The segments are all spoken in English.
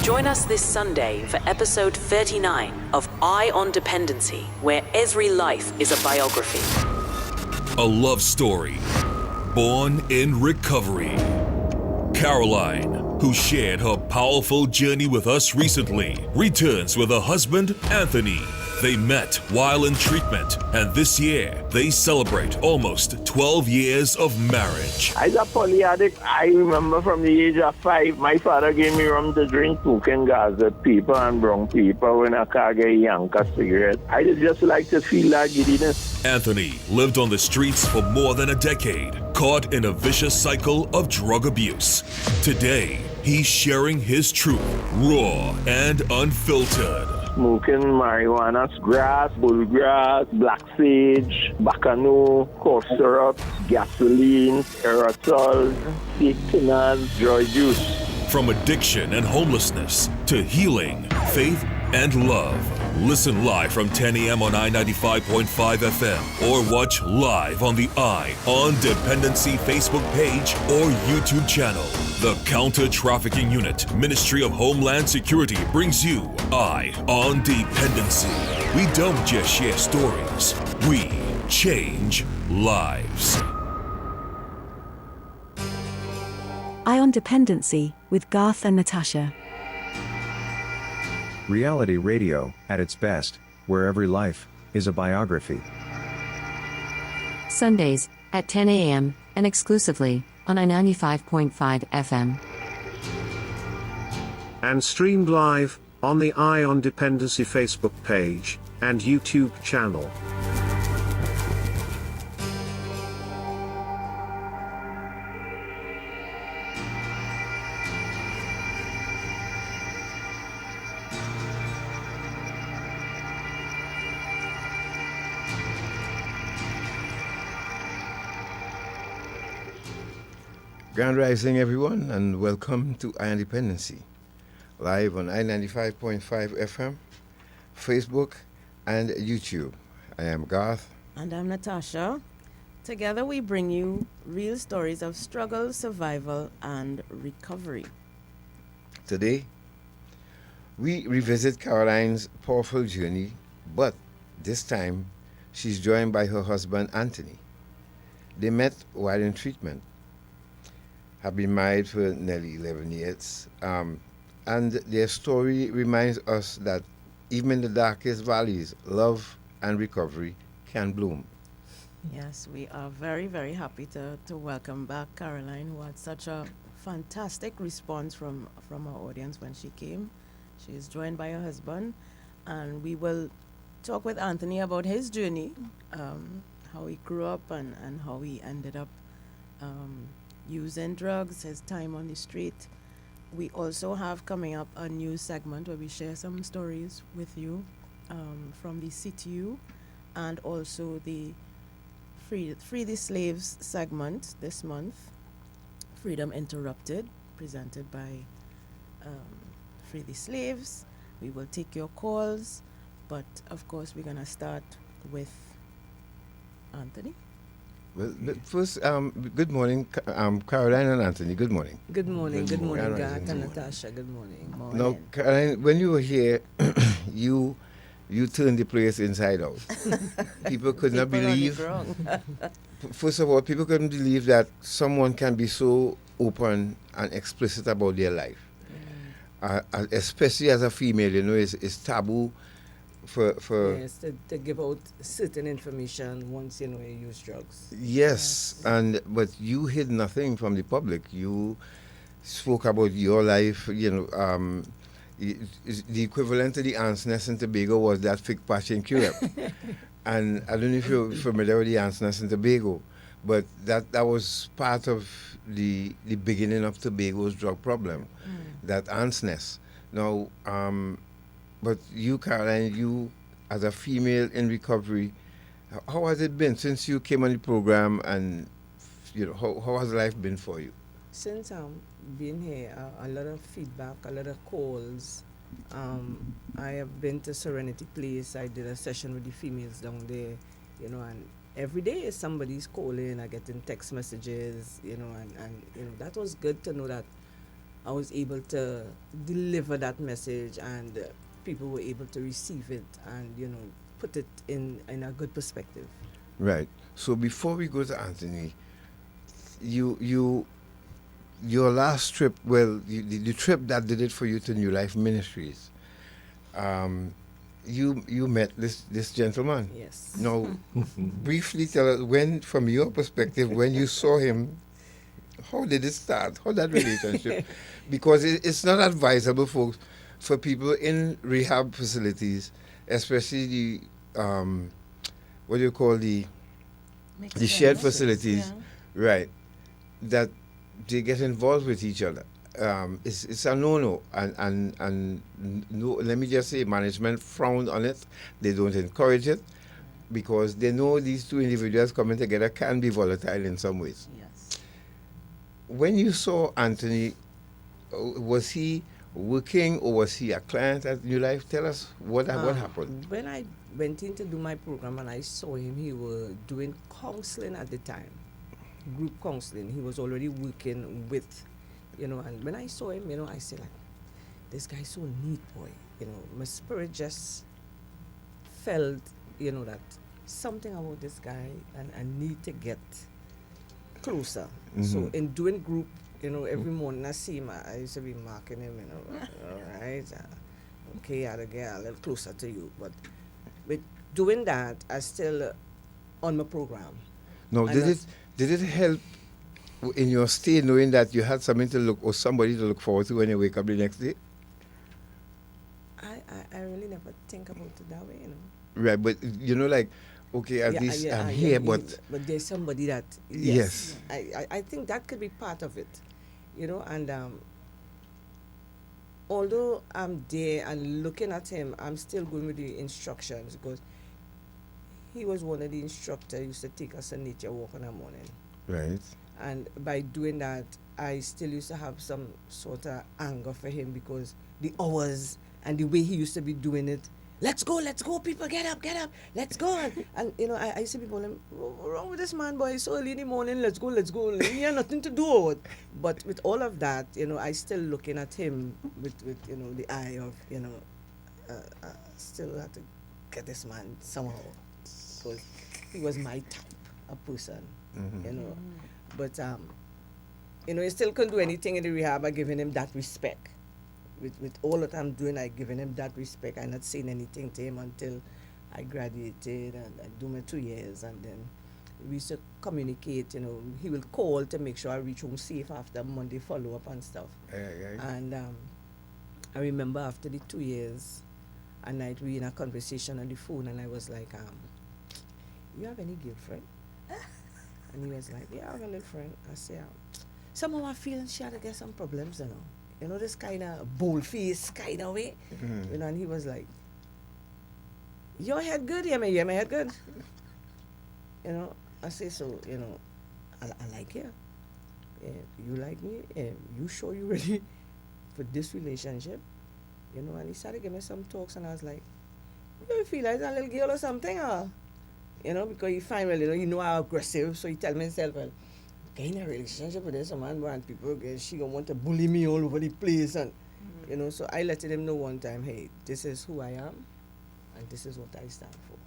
Join us this Sunday for episode 39 of Eye on Dependency, where every life is a biography. A love story born in recovery. Caroline, who shared her powerful journey with us recently, returns with her husband, Anthony. They met while in treatment, and this year they celebrate almost 12 years of marriage. As a poly addict, I remember from the age of 5, my father gave me rum to drink, cooking gas with people and brown people when I can't get yank a cigarette. I just like to feel that giddiness. Anthony lived on the streets for more than a decade, caught in a vicious cycle of drug abuse. Today, he's sharing his truth, raw and unfiltered. Smoking marijuana, grass, bullgrass, black sage, bacano, cough syrup, gasoline, aerosols, thickeners, joy juice. From addiction and homelessness to healing, faith, and love. Listen live from 10 a.m. on I-95.5 FM or watch live on the Eye on Dependency Facebook page or YouTube channel. The Counter-Trafficking Unit, Ministry of Homeland Security brings you Eye on Dependency. We don't just share stories, we change lives. Eye on Dependency with Garth and Natasha. Reality radio, at its best, where every life is a biography. Sundays, at 10 a.m., and exclusively, on I-95.5 FM. And streamed live, on the Eye on Dependency Facebook page, and YouTube channel. Grand Rising, everyone, and welcome to Eye on Dependency, live on I-95.5 FM, Facebook, and YouTube. I am Garth. And I'm Natasha. Together we bring you real stories of struggle, survival, and recovery. Today, we revisit Caroline's powerful journey, but this time, she's joined by her husband, Anthony. They met while in treatment. Have been married for nearly 11 years, and their story reminds us that even in the darkest valleys, love and recovery can bloom. Yes, we are very, very happy to welcome back Caroline, who had such a fantastic response from our audience when she came. She is joined by her husband, and we will talk with Anthony about his journey, how he grew up and how he ended up using drugs, his time on the street. We also have coming up a new segment where we share some stories with you from the CTU, and also the Free the Slaves segment this month, Freedom Interrupted, presented by Free the Slaves. We will take your calls, but of course we're going to start with Anthony. Well, first, good morning, Caroline and Anthony. Good morning. Good morning, Caroline, Garth and Natasha. Good morning. Now, Caroline, when you were here, you turned the place inside out. People could not believe. First of all, people couldn't believe that someone can be so open and explicit about their life. Especially as a female, you know, it's taboo for yes, to give out certain information once you use drugs. Yes, but you hid nothing from the public. You spoke about your life. The equivalent to the ants nest in Tobago was that fig patch in Cuba. And I don't know if you're familiar with the ants nest in Tobago, but that was part of the beginning of Tobago's drug problem, that ants nest. Now, but you, Caroline, you as a female in recovery, how has it been since you came on the program, and how has life been for you? Since I've been here, a lot of feedback, a lot of calls. I have been to Serenity Place. I did a session with the females down there, and every day somebody's calling, I getting text messages, and that was good to know that I was able to deliver that message, and people were able to receive it and, you know, put it in a good perspective. Right. So before we go to Anthony, your last trip, well, the trip that did it for you to New Life Ministries, you met this gentleman. Yes. Now, briefly tell us, when, from your perspective, when you saw him, how did it start? How that relationship? Because it's not advisable for people in rehab facilities, especially the what do you call the shared facilities, right? That they get involved with each other. It's a no-no, and no, let me just say, management frowned on it. They don't encourage it because they know these two individuals coming together can be volatile in some ways. Yes. When you saw Anthony, was he working or was he a client at New Life? Tell us what happened. When I went in to do my program and I saw him, he was doing counseling at the time, group counseling. He was already working with, you know, and when I saw him, you know, I said, like, this guy's so neat, boy. You know, my spirit just felt, you know, that something about this guy, and I need to get closer. So in doing group, you know, every morning I see him, I used to be marking him, you know, all right, okay, I'll get a little closer to you. But with doing that, I still on my program. Now, And did it help in your stay knowing that you had something to look or somebody to look forward to when you wake up the next day? I really never think about it that way, you know. Right, but you know, like, okay, at least I'm here, but there's somebody that, yes. I think that could be part of it, you know. And although I'm there and looking at him, I'm still going with the instructions, because he was one of the instructors who used to take us a nature walk in the morning. Right. And by doing that, I still used to have some sort of anger for him, because the hours and the way he used to be doing it. Let's go, people, get up, let's go. And you know, I used to be going, what's wrong with this man, boy? It's so early in the morning, let's go. He had nothing to do with it. But with all of that, you know, I still looking at him with you know, the eye of, you know, still have to get this man somehow. Because he was my type of person, you know. But, you know, he still couldn't do anything in the rehab by giving him that respect. With all that I'm doing, I giving him that respect. I'm not saying anything to him until I graduated and I do my 2 years. And then we used to communicate, you know. He will call to make sure I reach home safe after Monday follow-up and stuff. And I remember after the 2 years, a night we in a conversation on the phone, and I was like, you have any girlfriend? And he was like, yeah, I have a little friend. I said, somehow I feel she had to get some problems, you know. You know, this kind of bold face kind of way. You know, and he was like, your head good? Yeah, my head good. You know, I say, so, you know, I like you. You like me? You sure you ready for this relationship? You know, and he started giving me some talks, and I was like, you feel like a little girl or something, or? You know, because he find, well, you know how aggressive, so he tell me himself, well, getting a relationship with this man, and people, she gonna want to bully me all over the place, and you know, so I let him know one time, hey, this is who I am, and this is what I stand for.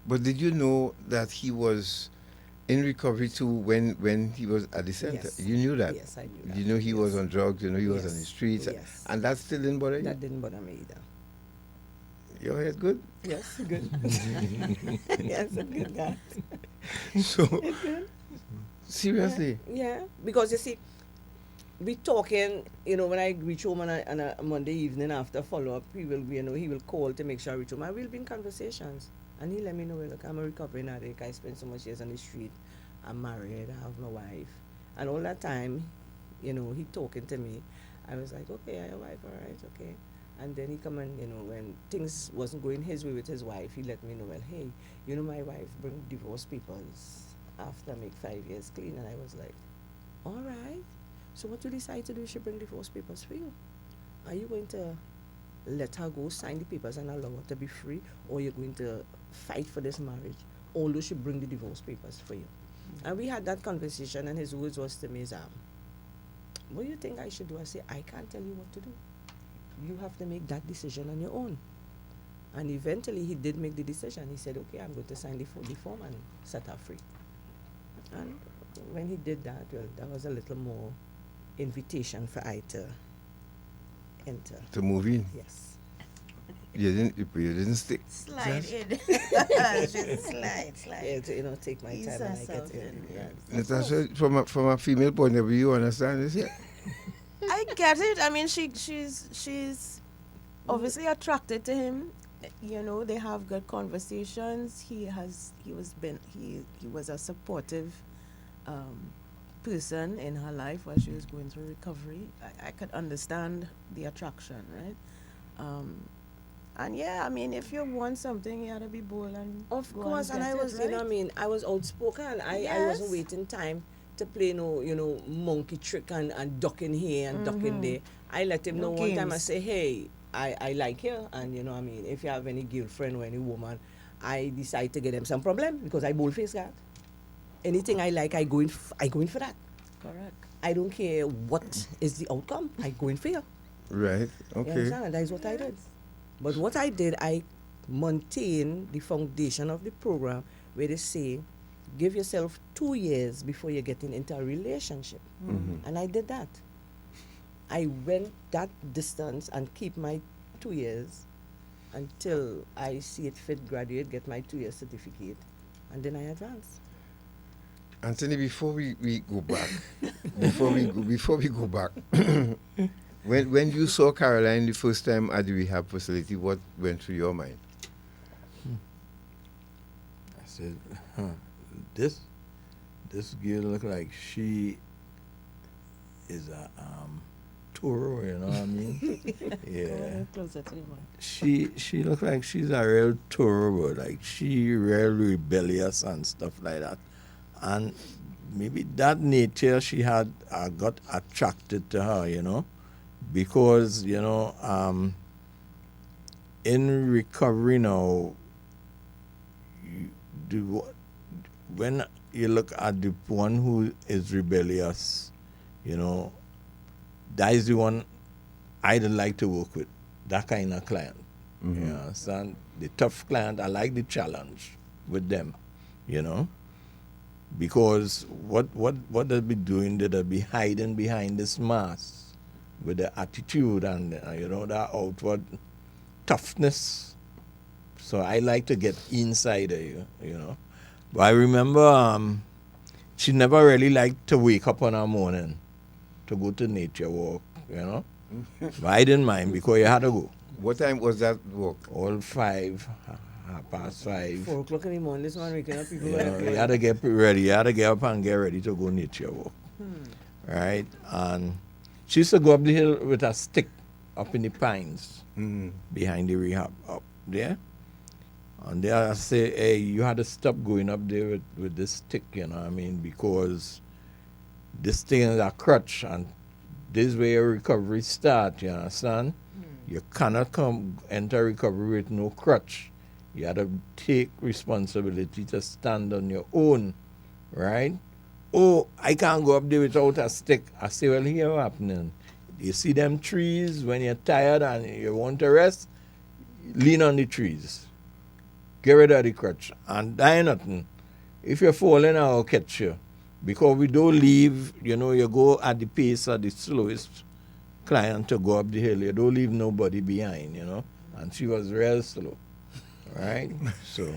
But did you know that he was in recovery too when he was at the center? Yes. You knew that? Yes, I knew that. You know he was on drugs, you know he was Yes. on the streets, Yes. and that still didn't bother you? That didn't bother me either. Your head good? Yes, good. Yes, good, God. So, It's good. seriously? Yeah, because you see, we talking, you know, when I reach home on a Monday evening after follow-up, he will call to make sure I reach home. I will be in conversations. And he let me know, look, I'm a recovering addict. I spend so much years on the street. I'm married. I have my wife. And all that time, you know, he talking to me. I was like, okay, I have a wife, all right, okay. And then he come and, you know, when things wasn't going his way with his wife, he let me know, well, hey, you know, my wife bring divorce papers after I make 5 years clean. And I was like, all right. So what you decide to do, she bring divorce papers for you? Are you going to let her go sign the papers and allow her to be free, or you're going to fight for this marriage, although she bring the divorce papers for you? And we had that conversation, and his words was to me is, what do you think I should do? I say, I can't tell you what to do. You have to make that decision on your own. And eventually he did make the decision. He said, okay, I'm going to sign the form and set her free. And when he did that, well, that was a little more invitation for I to enter. To move in? Yes. You didn't stick. Slide in. slide. Yeah, to, take my Ease time and I get herself in. in, Yeah. Natasha, from a female point of view, you understand this? Yeah. I get it. I mean, she's obviously attracted to him. They have good conversations. He was a supportive person in her life while she was going through recovery. I could understand the attraction, right? And yeah, I mean, if you want something, you gotta be bold and Of go course, and get I it, was, right? I was outspoken. I wasn't waiting time to play no, monkey trick and ducking here and ducking there. I let him know one time. I games. say, hey, I like you, and if you have any girlfriend or any woman, I decide to get them some problem because I bold-faced that. Anything I like, I go in for that. Correct. I don't care what is the outcome. I go in for you. Right. You Okay. understand? And that is what I did. But what I did, I maintained the foundation of the program where they say, give yourself 2 years before you're getting into a relationship. And I did that. I went that distance and keep my 2 years until I see it fit, graduate, get my 2-year certificate, and then I advance. Anthony, before we go back, before we go back, when you saw Caroline the first time at the rehab facility, what went through your mind? I said, this girl look like she is a Toro, you know what I mean? Yeah. Closer to the mic. She look like she's a real Toro, but like she real rebellious and stuff like that. And maybe that nature she had got attracted to her, because, in recovery now, when you look at the one who is rebellious, that is the one I'd like to work with, that kind of client. You understand? The tough client, I like the challenge with them, because what they'll be doing, they'll be hiding behind this mask with the attitude and, that outward toughness. So I like to get inside of you, But I remember she never really liked to wake up on her morning to go to nature walk, But I didn't mind because you had to go. What time was that walk? All 5, 5:30. 4 o'clock in the morning, this one waking up people. You had to get ready. You had to get up and get ready to go nature walk. Right? And she used to go up the hill with a stick up in the pines behind the rehab up there. And there I say, hey, you had to stop going up there with this stick, because this thing is a crutch, and this is where your recovery starts, you understand? You cannot enter recovery with no crutch. You have to take responsibility to stand on your own, right? Oh, I can't go up there without a stick. I say, well, here what's happening. You see them trees, when you're tired and you want to rest, lean on the trees. Get rid of the crutch and die nothing. If you're falling, I'll catch you. Because we don't leave, you go at the pace of the slowest client to go up the hill. You don't leave nobody behind, And she was real slow, right? So,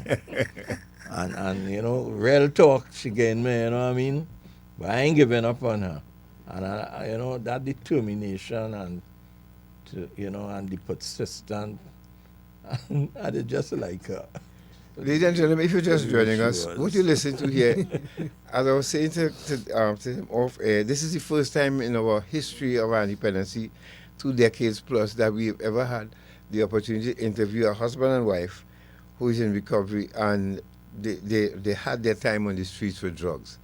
and real talk she gained me, you know what I mean? But I ain't giving up on her. And, that determination and, and the persistent, I did just like her. Ladies and gentlemen, if you're just joining us, what you listen to here, as I was saying to him off air, this is the first time in our history of our dependency, 2 decades plus, that we've ever had the opportunity to interview a husband and wife who is in recovery, and they had their time on the streets with drugs.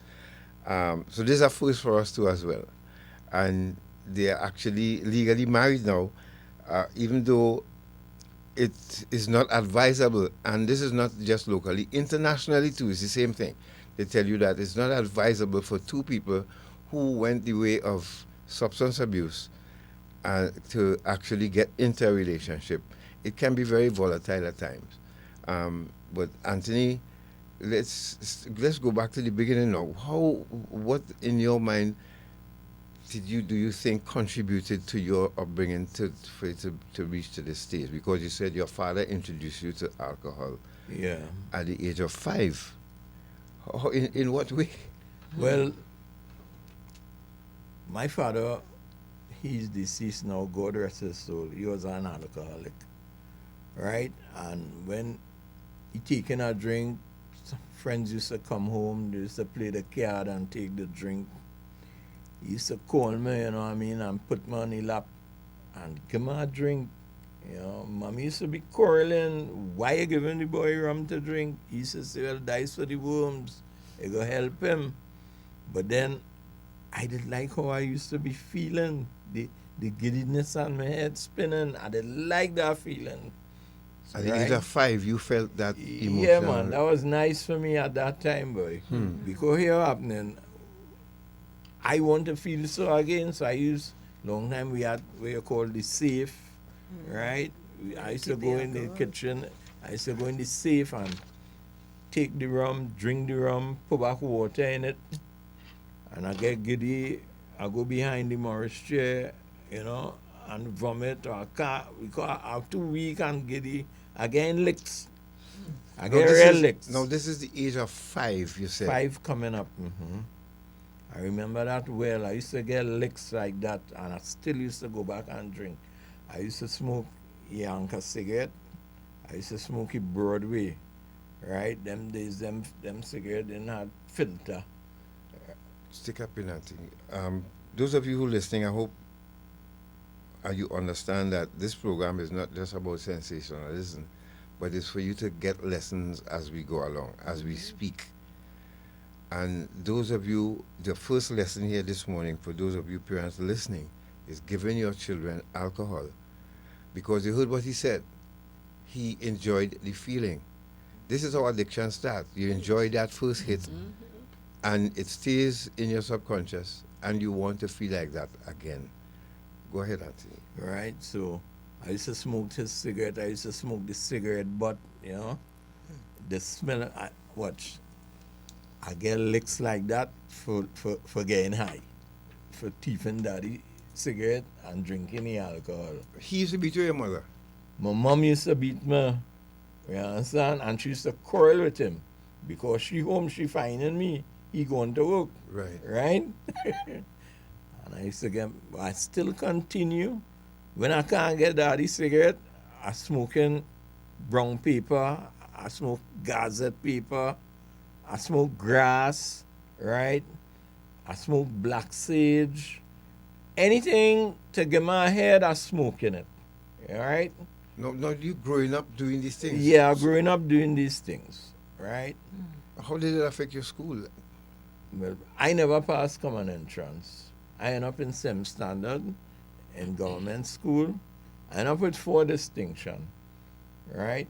So this is a first for us too as well. And they are actually legally married now, even though it is not advisable, and this is not just locally, internationally too, it's the same thing. They tell you that it's not advisable for 2 people who went the way of substance abuse to actually get into a relationship, it can be very volatile at times. But Anthony, let's go back to the beginning now. What in your mind do you think contributed to your upbringing for you to reach to this stage? Because you said your father introduced you to alcohol. Yeah. At the age of 5. In what way? Well, my father, he's deceased now, God rest his soul. He was an alcoholic, right? And when he taken a drink, friends used to come home, they used to play the card and take the drink. He used to call me, you know what I mean, and put me on the lap and give me a drink. You know, Mommy used to be quarreling, why you giving the boy rum to drink? He used to say, well, dice for the worms. It go help him. But then I didn't like how I used to be feeling. The giddiness on my head spinning. I didn't like that feeling. At the age of 5, you felt that emotion? Yeah, man. That was nice for me at that time, boy. Because here happening, I want to feel so again. So I used, long time we had what you call the safe, right? I used to go in the kitchen. I used to go in the safe and take the rum, drink the rum, put back water in it. And I get giddy. I go behind the Morris chair, you know, and vomit or because after 2 weeks and giddy, I get licks. I get real licks. Now, this is the age of 5, you said? 5 coming up. I remember that well. I used to get licks like that, and I still used to go back and drink. I used to smoke Yanka cigarette. I used to smoke it Broadway, right? Them days, them cigarette didn't have filter. Stick up in that thing. Those of you who are listening, I hope you understand that this program is not just about sensationalism, but it's for you to get lessons as we go along, as we speak. And those of you, the first lesson here this morning, for those of you parents listening, is giving your children alcohol. Because you heard what he said. He enjoyed the feeling. This is how addiction starts. You enjoy that first hit, and it stays in your subconscious, and you want to feel like that again. Go ahead, Anthony. Right, so I used to smoke his cigarette. I used to smoke the cigarette butt, you know. The smell, I get licks like that for getting high, for thieving daddy cigarette and drinking the alcohol. He used to beat your mother? My mom used to beat me, you understand? And she used to quarrel with him because she home, she finding me, he going to work. Right? And I used to I still continue. When I can't get daddy cigarette, I smoking brown paper, I smoke gazette paper, I smoke grass, right? I smoke black sage. Anything to get my head, I smoke in it. All right? No, you growing up doing these things? Yeah, growing up doing these things, right? How did it affect your school? Well, I never passed common entrance. I ended up in SEM standard in government school. I ended up with 4 distinction, right?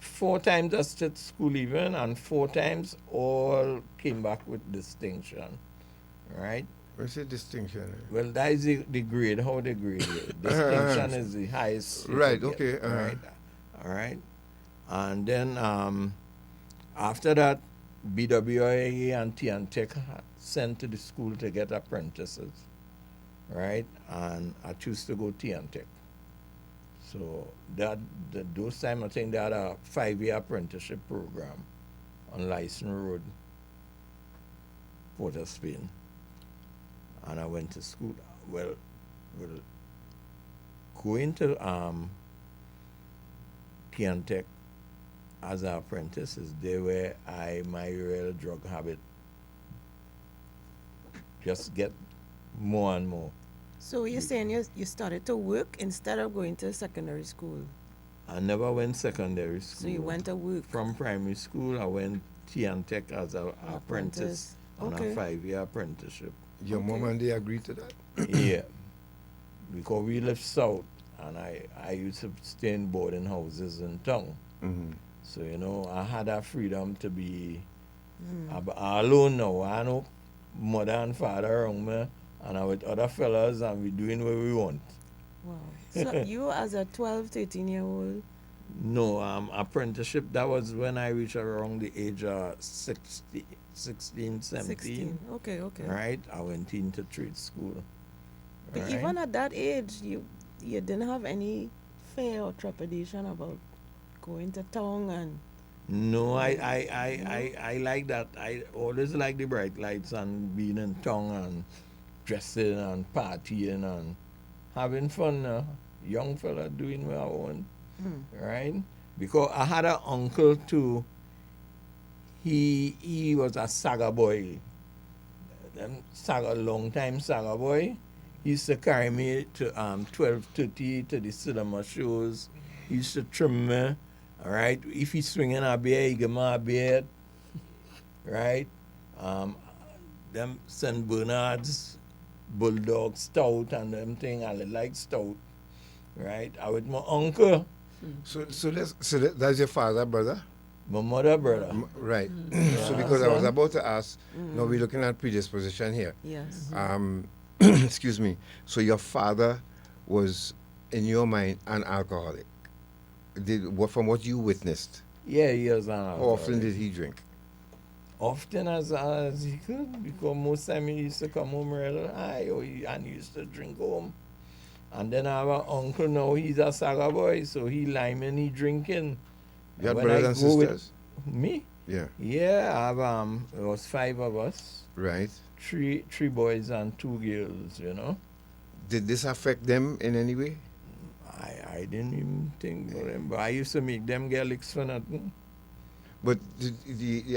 4 times I stayed school even, and 4 times all came back with distinction, right? What's the distinction? Well, that is the grade, how they grade it. Distinction is the highest. Right, okay. Right, all right. And then after that, BWIA and TNTech sent to the school to get apprentices, right? And I choose to go TNTech. So those time I think they had a 5-year apprenticeship program on License Road, Port of Spain. And I went to school. Well going to TNTech as an apprentice is there where my real drug habit just get more and more. So you're saying you started to work instead of going to secondary school? I never went secondary school. So you went to work? From primary school, I went TNTech as an apprentice on a 5-year apprenticeship. Your mom and they agreed to that? Yeah. Because we lived south, and I used to stay in boarding houses in town. So, you know, I had that freedom to be alone now. I know mother and father around me, and I'm with other fellas, and we doing what we want. Wow. So you as a 12, 13-year-old? No, apprenticeship, that was when I reached around the age of 16, 17. 16. Okay. Right? I went into trade school. But Right? even at that age, you didn't have any fear or trepidation about going to town and... No, I like that. I always like the bright lights and being in town and dressing and partying and having fun. Young fella doing what I want. Right? Because I had an uncle too. He was a saga boy. Long time saga boy. He used to carry me to 12:30 to the cinema shows. He used to trim me. All right. If he's swinging a beer, he give me a beer. Right. Them St. Bernards, Bulldog, Stout, and them thing. I like Stout. Right. I with my uncle. So that's your father, brother? My mother, brother. Right. So because I was about to ask, now we're looking at predisposition here. Yes. Excuse me. So your father was, in your mind, an alcoholic. From what you witnessed? Yeah, he was an alcoholic. How often did he drink? Often as he could, because most time he used to come home real high, and he used to drink home. And then I have an uncle now, he's a saga boy, so he liming, he drinking. You had brothers and sisters? Me? Yeah. Yeah, I have, it was 5 of us. Right. Three boys and 2 girls, you know. Did this affect them in any way? I didn't even think about them, but I used to make them get licks for nothing. But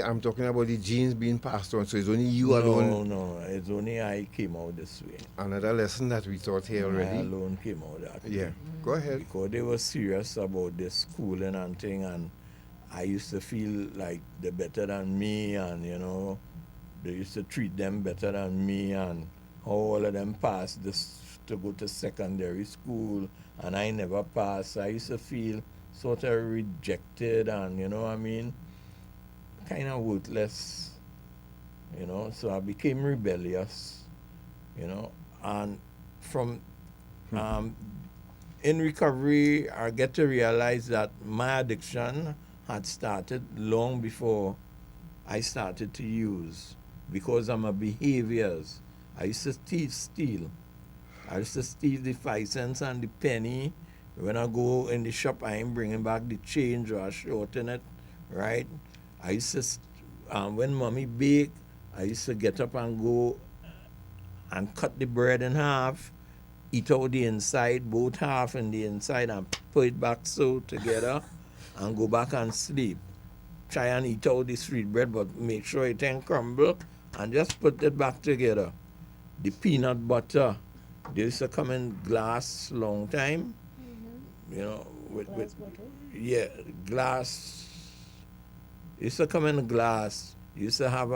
I'm talking about the genes being passed on, so it's only you alone? No, it's only I came out this way. Another lesson that we taught here already? I alone came out that way. Yeah, go ahead. Because they were serious about their schooling and thing, and I used to feel like they're better than me, and, you know, they used to treat them better than me, and how all of them passed this to go to secondary school, and I never passed. I used to feel sort of rejected, and, you know what I mean, kind of worthless, you know. So I became rebellious, you know, and from in recovery, I get to realize that my addiction had started long before I started to use, because of my behaviors. I used to steal. I used to steal the 5 cents and the penny. When I go in the shop, I ain't bringing back the change or shorten it, right? I used to, when mommy baked, I used to get up and go and cut the bread in half, eat out the inside, both half and the inside, and put it back so together, and go back and sleep. Try and eat out the sweet bread, but make sure it ain't crumble, and just put it back together. The peanut butter, they used to come in glass long time, you know, with glass. Used to come in glass. Used to have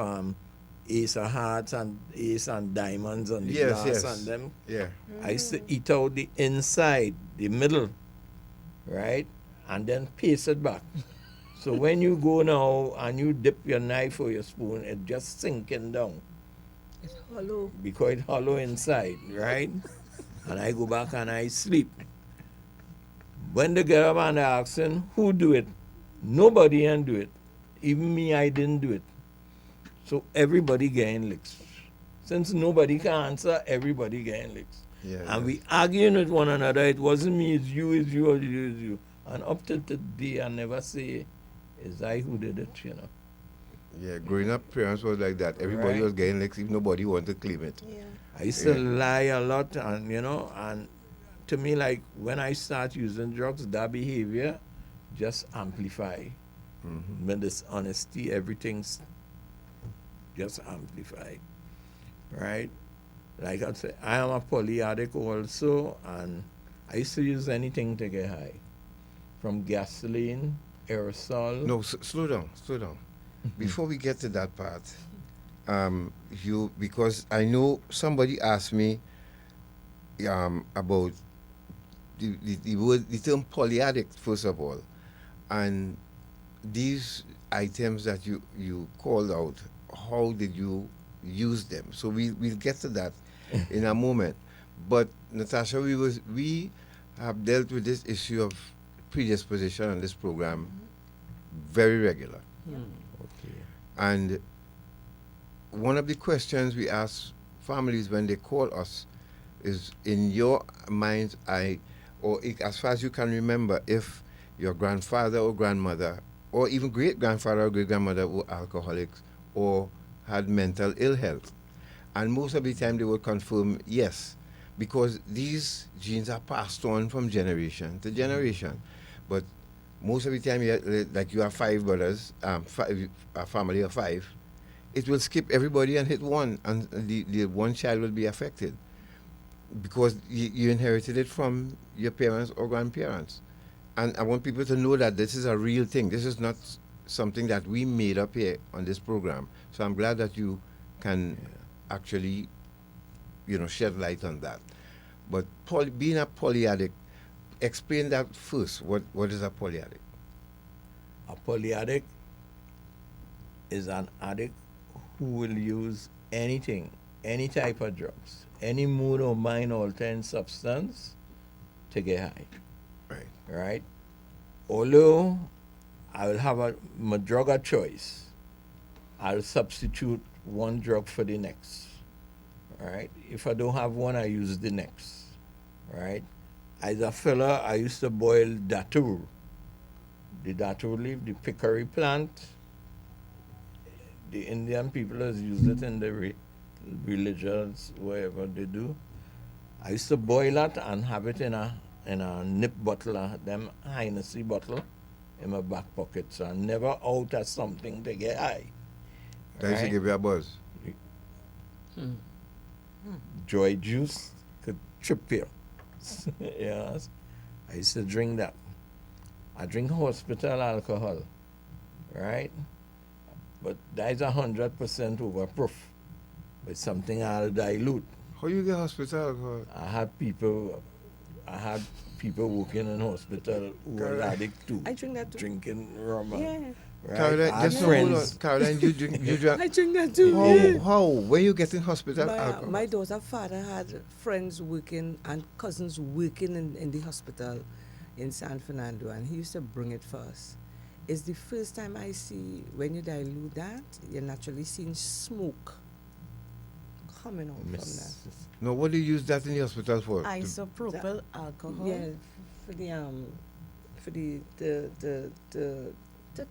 ace of hearts and ace and diamonds on the glass and them. Yeah. I used to eat out the inside, the middle, right, and then paste it back. So when you go now and you dip your knife or your spoon, it just sinking down. It's hollow. Because it's hollow inside, right? And I go back and I sleep. When they get up and they're asking, who do it? Nobody can do it. Even me, I didn't do it. So everybody getting licks. Since nobody can answer, everybody getting licks. Yeah, and we arguing with one another. It wasn't me, it's you, it's you, it's you, it's you. And up to today, I never say, it's I who did it, you know. Yeah, growing up, parents was like that. Everybody was getting licks if nobody wanted to claim it. Yeah. I used to lie a lot, and, you know, and to me, like, when I start using drugs, that behavior just amplify. When this honesty, everything's just amplified, right? Like I said, I am a poly addict also, and I used to use anything to get high, from gasoline, aerosol. No, slow down. Before we get to that part, because I know somebody asked me about the term polyaddict, first of all, and these items that you called out, how did you use them? So we'll get to that. in a moment. But Natasha, we have dealt with this issue of predisposition on this program very regular. Okay. And one of the questions we ask families when they call us is, in your mind's eye, as far as you can remember, if your grandfather or grandmother, or even great-grandfather or great-grandmother were alcoholics or had mental ill health. And most of the time they would confirm yes, because these genes are passed on from generation to generation. But most of the time, like you have 5 brothers, a family of 5, it will skip everybody and hit one, and the one child will be affected because you inherited it from your parents or grandparents. And I want people to know that this is a real thing. This is not something that we made up here on this program. So I'm glad that you can actually, shed light on that. But being a polyaddict, explain that first. What is a polyaddict? A polyaddict is an addict who will use anything, any type of drugs, any mood or mind altering substance to get high. Right. Right? Although I will have my drug of choice, I'll substitute one drug for the next. Right? If I don't have one, I use the next. Right? As a fella, I used to boil datur. The datur leaf, the pickery plant, the Indian people has used it in the religions, wherever they do. I used to boil it and have it in a nip bottle, them Hennessy bottle, in my back pocket. So I'm never out of something to get high. That used to give you a buzz. Joy juice could trip you. Yes. I used to drink that. I drink hospital alcohol, right? But that is 100% overproof. But something I'll dilute. How you get hospital alcohol? I had people working in hospital who were addicted too. I drink that too. Drinking rum. Yeah. Right? Caroline, just hold on. Caroline, you drink. I drink that too. How? Where you getting hospital My, alcohol? my daughter's father had friends working and cousins working in the hospital in San Fernando, and he used to bring it for us. It's the first time I see, when you dilute that, you're naturally seeing smoke coming out from that. No, what do you use that in the hospital for? Isopropyl alcohol. Yeah, for the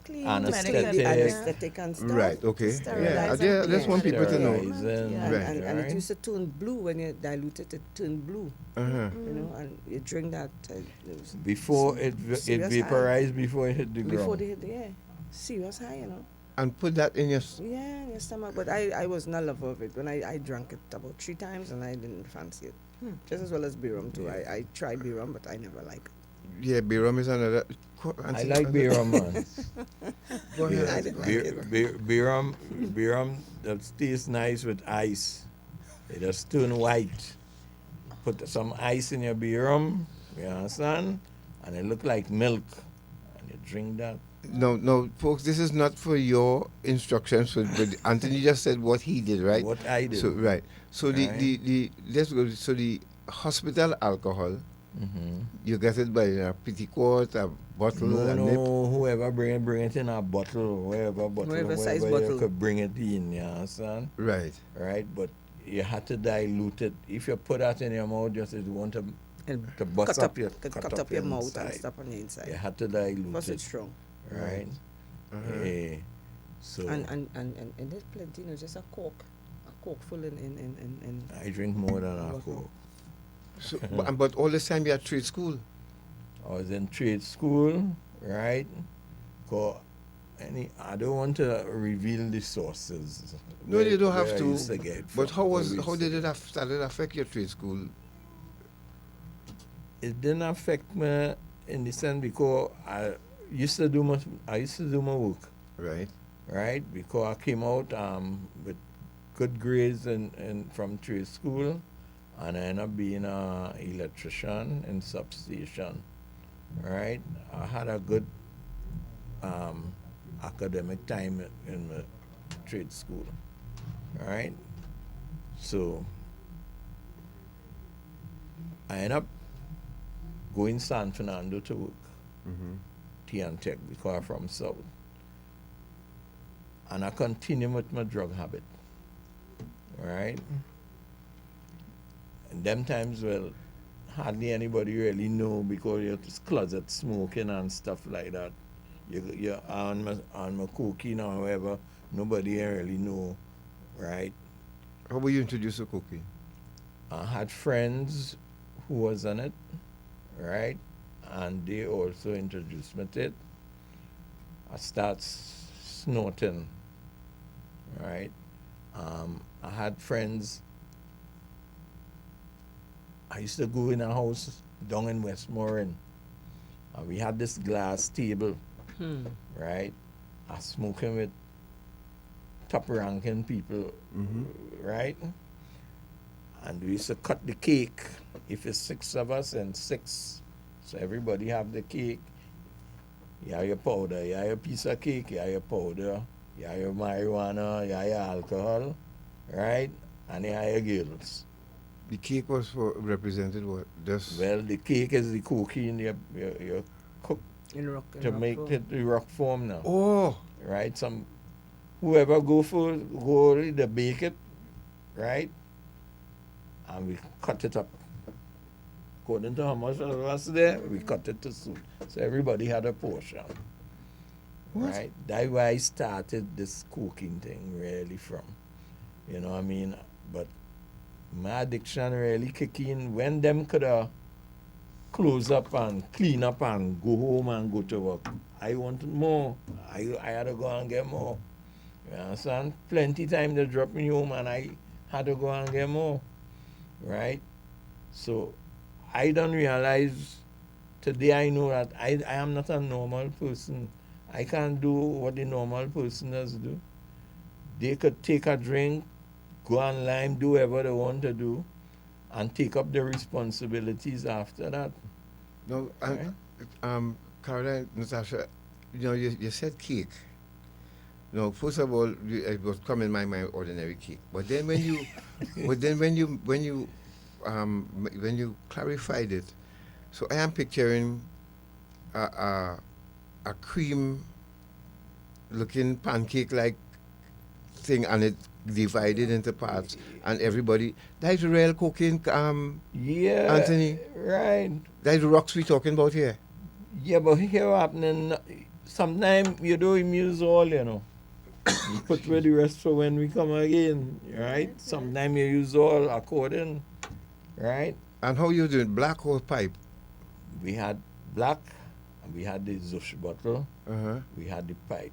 clean Anesthetic. the anesthetic and stuff. Right, okay. Sterilize Yeah, I just want people to know. Yeah, Right. and it used to turn blue when you dilute it. It turned blue. And you drink that. Before it vaporized, before it hit the ground. Before they hit the air. Serious high, And put that in your... Yeah, in your stomach. But I was not a lover of it. When I drank it about 3 times and I didn't fancy it. Just as well as B-rum too. I tried B-rum, but I never liked it. Yeah, B-rum is another... I like B-rum, man. Go ahead. I didn't like it. B-rum that tastes nice with ice. It just turn white. Put some ice in your B-rum, you understand? And it look like milk. And you drink that. No, folks, this is not for your instructions. But Anthony just said what he did, right? What I did. So, right. So right. let's go. So the hospital alcohol, you get it by a petticoat, a bottle, a nip. Whoever bring it in a bottle, wherever size you bottle. could bring it in, you understand? Right. Right, but you had to dilute it. If you put that in your mouth, just it want to bust up your cut up your mouth inside. and stuff on the inside. You had to dilute Plus it. it's strong. Right. Yeah. So And there's plenty, just a cork full in. I drink more than a Coke. So, but all this time you at trade school. I was in trade school, right? I don't want to reveal the sources. No, you don't have where I to. used get But from, how did it affect your trade school? It didn't affect me in the sense because I used to do my work. Right. Right? Because I came out with good grades from trade school, and I ended up being an electrician in substation. Right? I had a good academic time in my trade school. Right? So I ended up going San Fernando to work. Tea and Tech, because I'm from South. And I continue with my drug habit. Right? And them times, well, hardly anybody really know because you're just closet smoking and stuff like that. You're on my cocaine or however, nobody really know, right? How were you introduced to cocaine? I had friends who was on it, right? And they also introduced me to it. I start snorting, right? I had friends. I used to go in a house down in Westmoreland, and we had this glass table, right? I smoking with top-ranking people, right? And we used to cut the cake. If it's 6 of us and 6, so everybody have the cake. You have your powder, you have your piece of cake, you have your powder, you have your marijuana, you have your alcohol, right? And you have your girls. The cake was for represented what? Just Well, the cake is the cocaine you cook to make it the rock form now. Oh, Right? Whoever go they bake it, right? And we cut it up. According to how much was there, we cut it to soup. So everybody had a portion. What? Right? That's why I started this cooking thing really from. You know what I mean? But my addiction really kick in when them could close up and clean up and go home and go to work. I wanted more. I had to go and get more. You understand? Plenty time they drop me home and I had to go and get more. Right? So I don't realize today I know that I am not a normal person. I can't do what the normal person does do. They could take a drink, go online, do whatever they want to do, and take up the responsibilities after that. no, Right? Caroline, Natasha, you said cake. No, first of all, it was coming in my mind ordinary cake. But then when you, when you clarified it, so I am picturing a cream-looking pancake-like thing, and it divided into parts, and everybody. That's real cocaine, Yeah, Anthony. right. That's the rocks we talking about here. Yeah, but here happening, sometimes you don't use all, you know. You put with the rest for when we come again, right? Sometimes you use all according, right? And how you doing? Black or pipe? We had black, and we had the Zush bottle, Uh-huh. we had the pipe,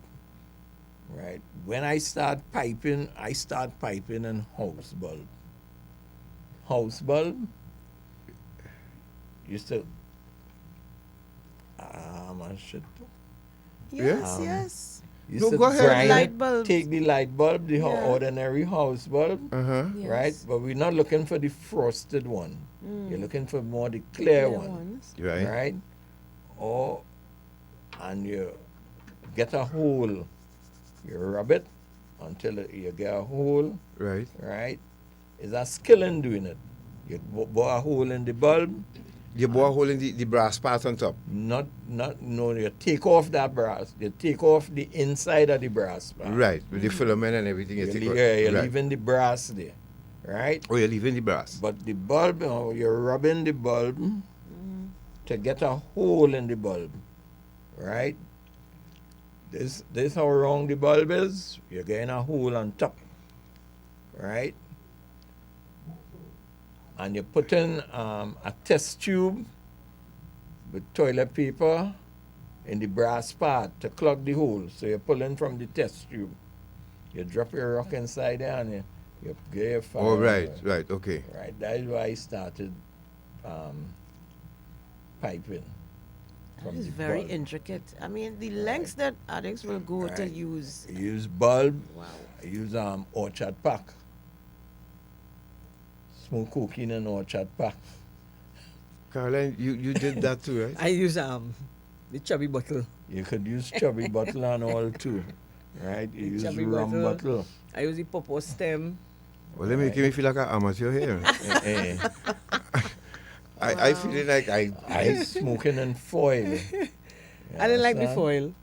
right? When I start piping in house bulb. House bulb used to, shit. Yes, yes. Used No, to go ahead. grind Light it, bulbs. take the light bulb, the Yeah. ordinary house bulb, Uh-huh. right? Yes. But we're not looking for the frosted one. You're looking for more the clear one, ones. Right. right? And you get a hole, you rub it until you get a hole, Right. right? It's a skill in doing it. You bore a hole in the bulb, You bore a hole in the brass part on top. no, you take off that brass, you take off the inside of the brass part. Right. With the filament and everything. You're, take leave, out. you're Right. leaving the brass there, right? Oh, you're leaving the brass. But the bulb, you're rubbing the bulb to get a hole in the bulb, right? This how wrong the bulb is. You're getting a hole on top, right? And you put in a test tube with toilet paper in the brass part to clog the hole. So you pull in from the test tube. You drop your rock inside there and you get your fire. Oh, right. Right. Okay. Right. That's why I started piping. From It's the very bulb. intricate. I mean, the lengths that addicts will go to Right. use. I use bulb. Wow. I use orchard pack. Smoke cocaine in orchard pack. Caroline, you did that too, right? I use the chubby bottle. You could use chubby bottle and all too, right? You use Chubby rum bottle. I use the purple stem. Well, let me make me feel like an amateur here. I feel like I smoking in foil. I didn't like the understand? foil.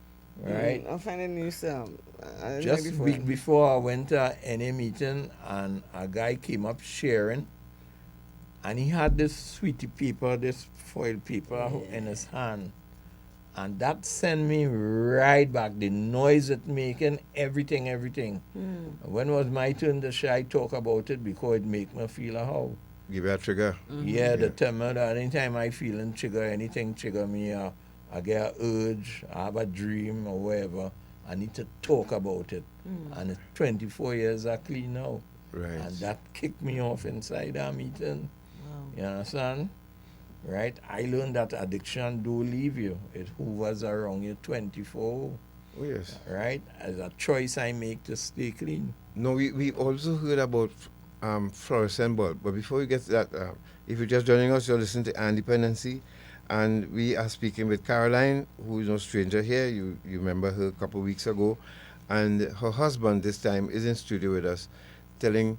Right. I'm finding new some. I didn't Just like a the week foil. before I went to any meeting and a guy came up sharing and he had this sweetie paper, this foil paper in his hand. And that sent me right back. The noise it making, everything. When was my turn to shy talk about it because it make me feel a how. Give you a trigger. Yeah, the time that anytime I feeling trigger, anything trigger me, I get an urge, I have a dream or whatever, I need to talk about it. And it's 24 years I clean now. Right. And that kicked me off inside that meeting. Wow. You understand? Right? I learned that addiction do leave you. It hovers around you 24. Oh, yes. Right? As a choice I make to stay clean. No, we also heard about fluorescent bulb. But before we get to that, if you're just joining us, you're listening to Dependency. And we are speaking with Caroline, who is no stranger here. You remember her a couple of weeks ago. And her husband this time is in studio with us, taking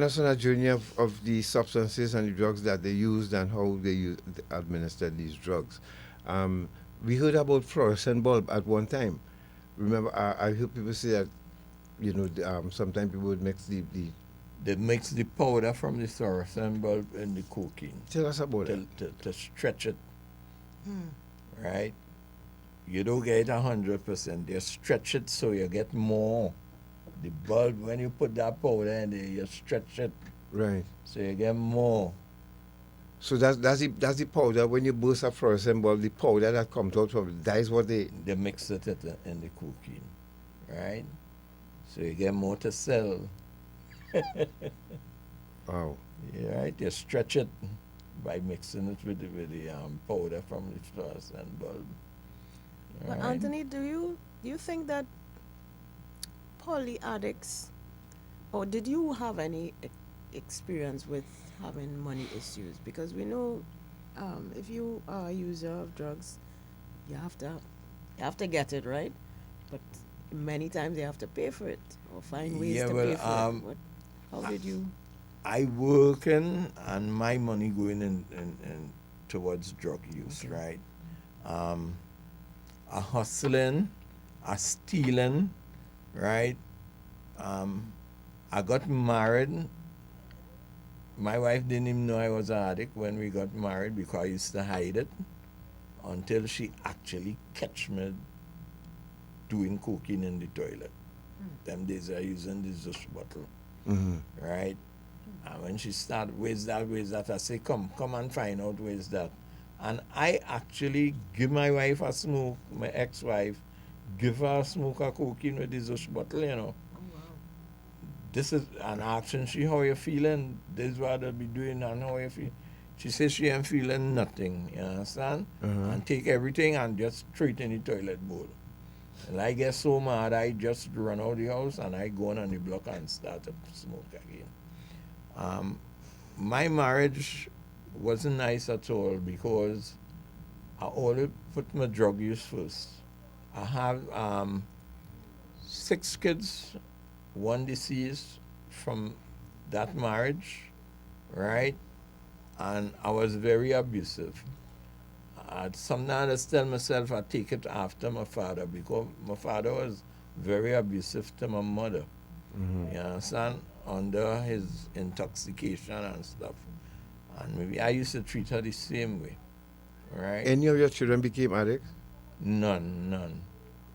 us on a journey of the substances and the drugs that they used and how they administered these drugs. We heard about fluorescent bulb at one time. Remember, I heard people say that, sometimes people would mix They mix the powder from the fluorescent bulb in the cocaine. Tell us about it. To stretch it. Right? You don't get 100%. They stretch it so you get more. The bulb, when you put that powder in there, you stretch it. Right. So you get more. So that's the powder. When you burst a fluorescent bulb, the powder that comes out from it, that is what they mix it in the cocaine. Right? So you get more to sell. Wow. Yeah, right. You stretch it by mixing it with the powder from the fluorescent bulb. But Right? Anthony, do you think that poly addicts, or did you have any experience with having money issues? Because we know if you are a user of drugs, you have to get it, right? But many times you have to pay for it or find ways to pay for it. How did you? I working and my money going in towards drug use, right? A hustling, a stealing, right? I got married. My wife didn't even know I was an addict when we got married because I used to hide it until she actually catch me doing cocaine in the toilet. Them days I using the Zush bottle, right? And when she started, where's that? I say, come and find out where's that. And I actually give my wife a smoke, my ex-wife, give her a smoke of cocaine with the Zush bottle, Oh, wow. This is an action. She, how you feeling? This is what I'll be doing and how you feel. She says she ain't feeling nothing, you understand? And take everything and just throw it in the toilet bowl. And I get so mad, I just run out of the house and I go on the block and start to smoke again. My marriage wasn't nice at all because I always put my drug use first. I have 6 kids, 1 deceased from that marriage, right? And I was very abusive. Sometimes I just tell myself I take it after my father because my father was very abusive to my mother. You understand? Under his intoxication and stuff. And maybe I used to treat her the same way. Right? Any of your children became addicts? None.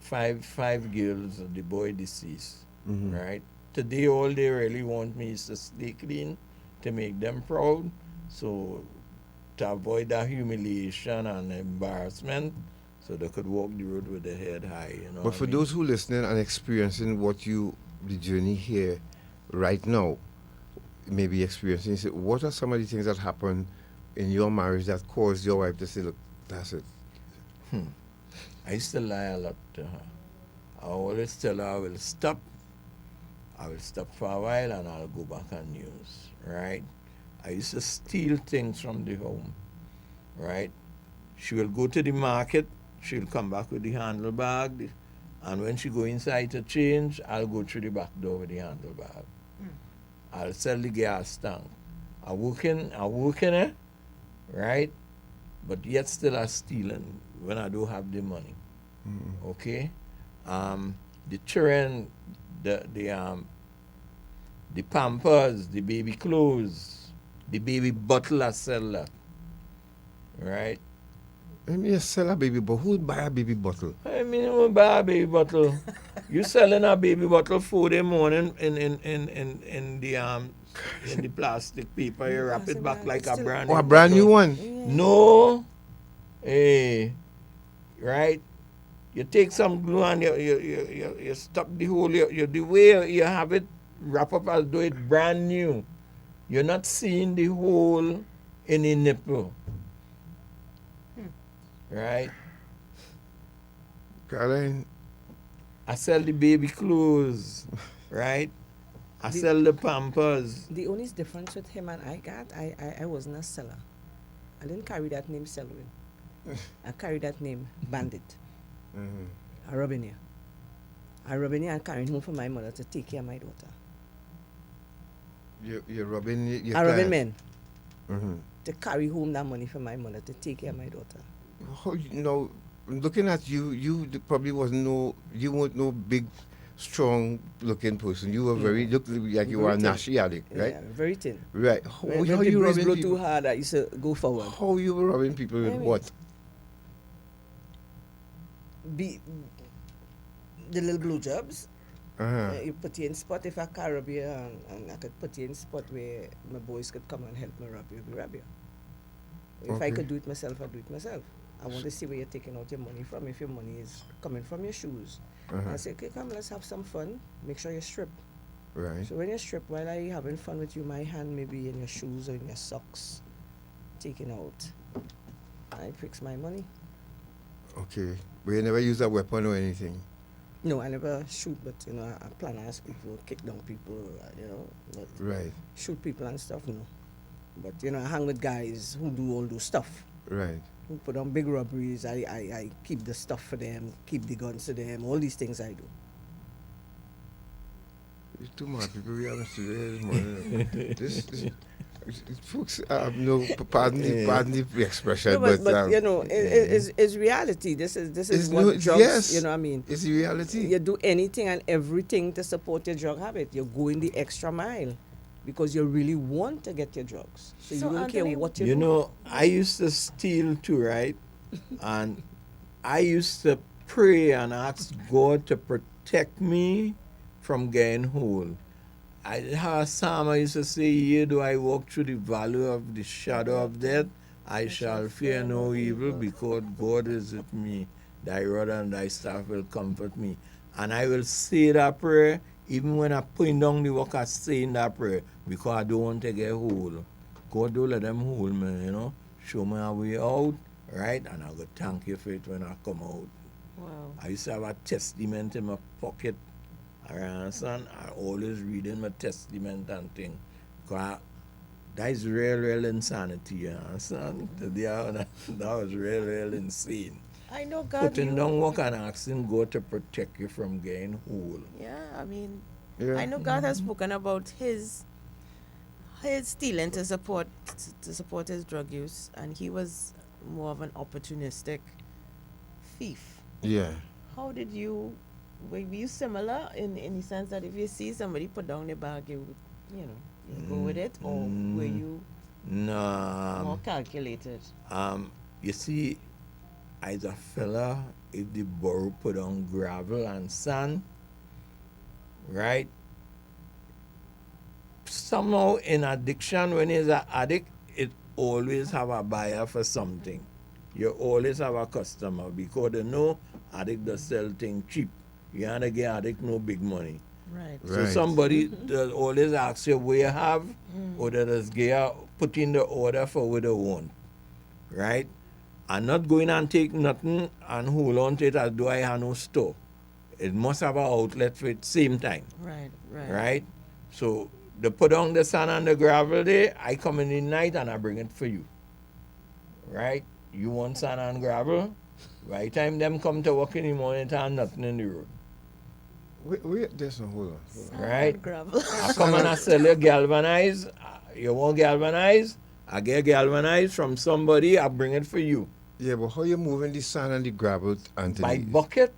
Five girls, the boy deceased. Right? Today all they really want me is to stay clean, to make them proud. So to avoid that humiliation and embarrassment, so they could walk the road with their head high. But for those who listening and experiencing the journey here right now, maybe experiencing, so what are some of the things that happen in your marriage that caused your wife to say, look, that's it? I used to lie a lot to her. I always tell her I will stop for a while and I'll go back and use, right? I used to steal things from the home, right? She will go to the market, she'll come back with the handle bag, and when she go inside to change, I'll go through the back door with the handle bag. I'll sell the gas tank. I working, right? But yet still I stealing when I don't have the money. Okay? The children, the pampers, the baby clothes, the baby bottle I sell that. Right? I mean, you sell a baby bottle. Who would buy a baby bottle? I mean, you buy a baby bottle. You selling a baby bottle 4 day morning in the plastic paper. You wrap it back like a brand new. Oh, a brand new one. No. Hey. Right? You take some glue and you stop the hole. The way you have it wrap up as though it's brand new. You're not seeing the hole in the nipple. Right? Caroline. I sell the baby clothes. Right? I sell the pampers. The only difference with him and I wasn't a seller. I didn't carry that name Selwyn. I carried that name Bandit. I robbing here. And carrying home for my mother to take care of my daughter. You're robbing your I robbing men. Mm-hmm. To carry home that money for my mother to take care of my daughter. How you know? Looking at you, you probably you weren't no big, strong looking person. You were looked like you were a nasty addict, right? Yeah, very thin. Right. When how the you breeze robbing blow people? too hard, I used to go forward. How you were robbing people with what? The little blue jobs. You put you in spot if I can rob you, and I could put you in spot where my boys could come and help me rob you. If I could do it myself, I'd do it myself. I want to see where you're taking out your money from. If your money is coming from your shoes, I say, okay, come, let's have some fun. Make sure you strip. Right. So when you strip, while I having fun with you, my hand may be in your shoes or in your socks, taking out. I fix my money. Okay. But you never use a weapon or anything? No, I never shoot, but I plan to ask people, kick down people, but right. Shoot people and stuff, no. But I hang with guys who do all those stuff. Right. Who put on big robberies. I keep the stuff for them, keep the guns to them, all these things I do. It's too much people we haven't seen this morning. This folks, no, pardon the expression, no, but it's reality. This is what drugs. Yes, you know what I mean. It's reality. You do anything and everything to support your drug habit. You're going the extra mile because you really want to get your drugs. So you don't care what you do. You know, I used to steal too, right? And I used to pray and ask God to protect me from getting hold. I had a psalm I used to say, yea, do I walk through the valley of the shadow of death, I shall fear no evil, because God is with me. Thy rod and thy staff will comfort me. And I will say that prayer, even when I put down the work, I say in that prayer, because I don't want to get hold. God don't let them hold me, Show me a way out, right? And I'll go thank you for it when I come out. Wow. I used to have a testament in my pocket. Son, I always reading my testament and thing. Because that is real insanity, you understand? That was real insane. I know God. Putting down work and asking God to protect you from getting whole. Yeah, I mean, I know God has spoken about his stealing to support his drug use, and he was more of an opportunistic thief. Yeah. How did you? Were you similar in the sense that if you see somebody put down the bag, you go with it, or were you more calculated? You see, as a fella, if the burro put on gravel and sand, right? Somehow in addiction, when he's an addict, it always have a buyer for something. You always have a customer because they know addict does sell things cheap. You can't get addict no big money. Right. So somebody does always ask you what you have, or they just put in the order for what they want. Right? And not going and take nothing and hold on to it as though I have no store. It must have an outlet for it same time. Right. Right? So they put on the sand and the gravel there, I come in the night and I bring it for you. Right? You want sand and gravel? By the time them come to work in the morning, there's nothing in the road. Wait, there's no hold on. Right? Gravel. I come and I sell you galvanized. You want galvanized? I get galvanized from somebody, I bring it for you. Yeah, but how you moving the sand and the gravel, Anthony? By bucket.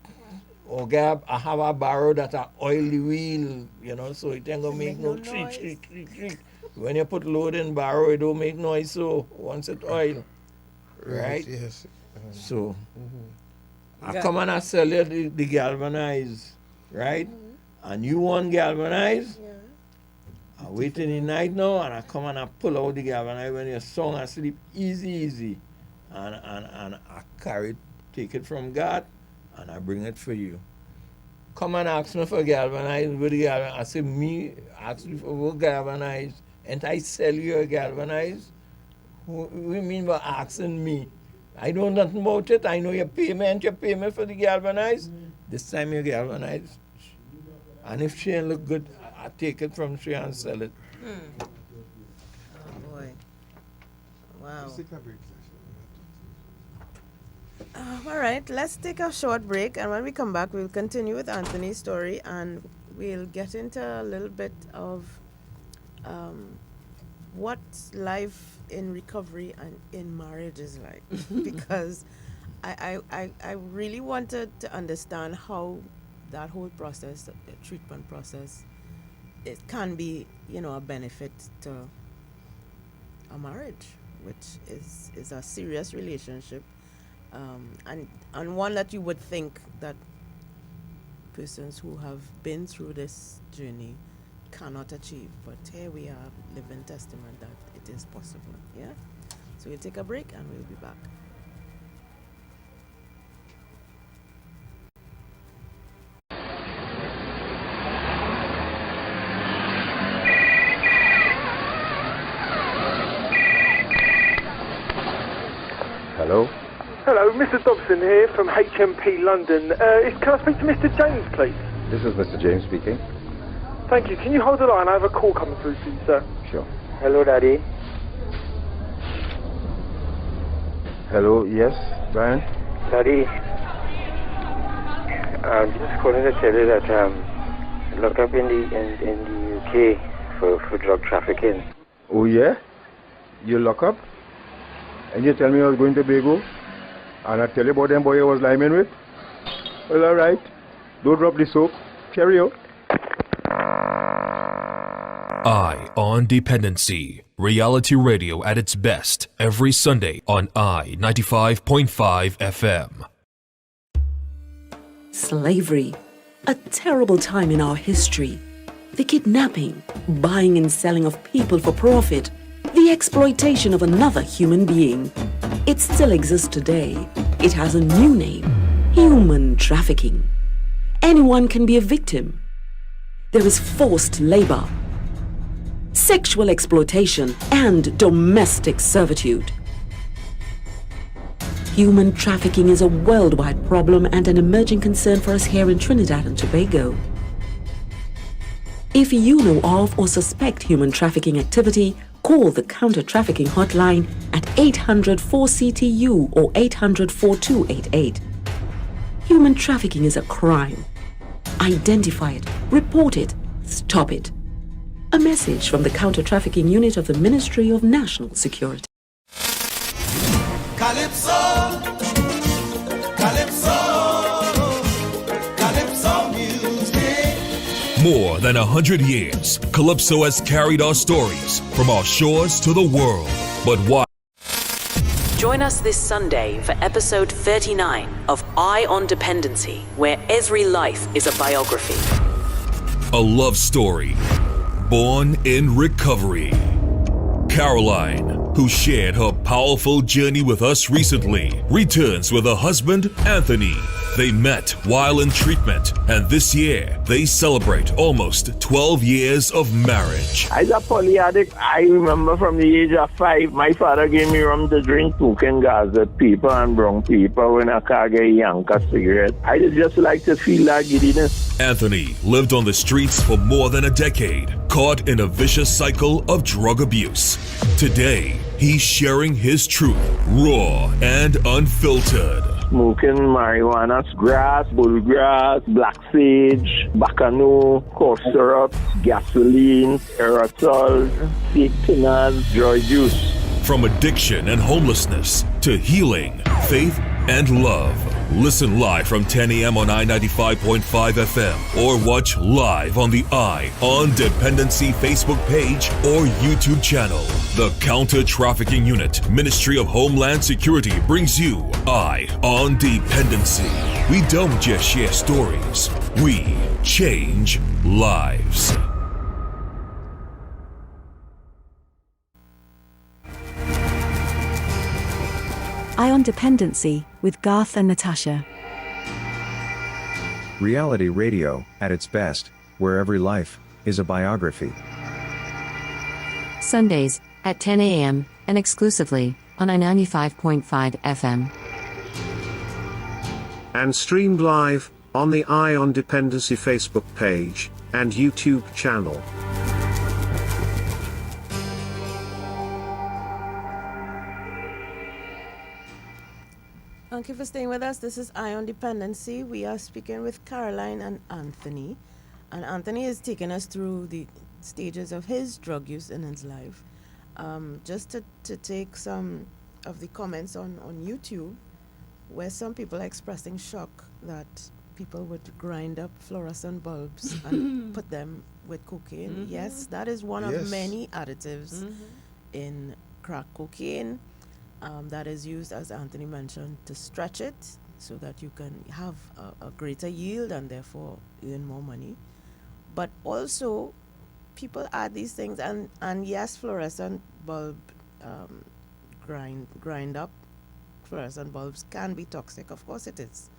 Or Gab, I have a barrow that I oil the wheel, so it ain't gonna make no creak. When you put load in barrow, it don't make noise, so once it oil. Right? Yes. So, I come and I sell you the galvanized, right? And you want galvanized? Yeah. I wait in the night now, and I come and I pull out the galvanized when you're sound and sleep easy. And I take it from God, and I bring it for you. Come and ask me for galvanized with the galvanized. I say, me, ask you for galvanized, and I sell you a galvanized? What do you mean by asking me? I know nothing about it. I know your payment for the galvanized. This time you galvanized. And if she ain't look good, I take it from she and sell it. Oh boy. Wow. All right, let's take a short break, and when we come back, we'll continue with Anthony's story, and we'll get into a little bit of what life in recovery and in marriage is like. Because I really wanted to understand how that whole process, the treatment process, it can be, a benefit to a marriage, which is a serious relationship. And one that you would think that persons who have been through this journey cannot achieve. But here we are, living testament that it is possible. Yeah? So we'll take a break and we'll be back. Hello? Hello, Mr. Dobson here from HMP London. Can I speak to Mr. James, please? This is Mr. James speaking. Thank you. Can you hold the line? I have a call coming through to you, sir. Sure. Hello, Daddy. Hello, yes, Brian? Daddy, I'm just calling to tell you that locked up in the UK for drug trafficking. Oh, yeah? You lock up? And you tell me I was going to Bago? And I tell you about them boy I was liming with? Well, all right. Don't drop the soap. Carry out. I on Dependency. Reality radio at its best every Sunday on I 95.5 FM. Slavery, a terrible time in our history. The kidnapping, buying and selling of people for profit, the exploitation of another human being. It still exists today. It has a new name: human trafficking. Anyone can be a victim. There is forced labor, sexual exploitation, and domestic servitude. Human trafficking is a worldwide problem and an emerging concern for us here in Trinidad and Tobago. If you know of or suspect human trafficking activity, call the counter-trafficking hotline at 800-4CTU or 800-4288. Human trafficking is a crime. Identify it, report it, stop it. A message from the Counter-Trafficking Unit of the Ministry of National Security. Calypso, Calypso, Calypso music. More than 100 years, Calypso has carried our stories from our shores to the world. But why? Join us this Sunday for episode 39 of I on Dependency, where every life is a biography. A love story born in recovery. Caroline, who shared her powerful journey with us recently, returns with her husband, Anthony. They met while in treatment, and this year they celebrate almost 12 years of marriage. As a poly addict, I remember from the age of 5, my father gave me rum to drink, cooking gazette people and brown people when I can't get yank a cigarette. I just like to feel that giddiness. Anthony lived on the streets for more than a decade, caught in a vicious cycle of drug abuse. Today, he's sharing his truth, raw and unfiltered. smoking marijuana, grass, bullgrass, black sage, bacano, cough syrup, gasoline, aerosol, fake thinners, joy juice. From addiction and homelessness to healing, faith, and love. Listen live from 10 a.m. on I-95.5 FM or watch live on the Eye on Dependency Facebook page or YouTube channel. The Counter-Trafficking Unit, Ministry of Homeland Security brings you Eye on Dependency. We don't just share stories, we change lives. Eye on Dependency with Garth and Natasha. Reality radio, at its best, where every life is a biography. Sundays at 10 a.m. and exclusively on I-95.5 FM. And streamed live on the Eye on Dependency Facebook page and YouTube channel. Thank you for staying with us. This is Eye on Dependency. We are speaking with Caroline and Anthony. And Anthony is taking us through the stages of his drug use in his life. Just to take some of the comments on YouTube, where some people are expressing shock that people would grind up fluorescent bulbs and put them with cocaine. Mm-hmm. Yes, that is one of many additives in crack cocaine. That is used, as Anthony mentioned, to stretch it so that you can have a greater yield and therefore earn more money. But also, people add these things, and yes, fluorescent bulb grind up fluorescent bulbs can be toxic. Of course it is.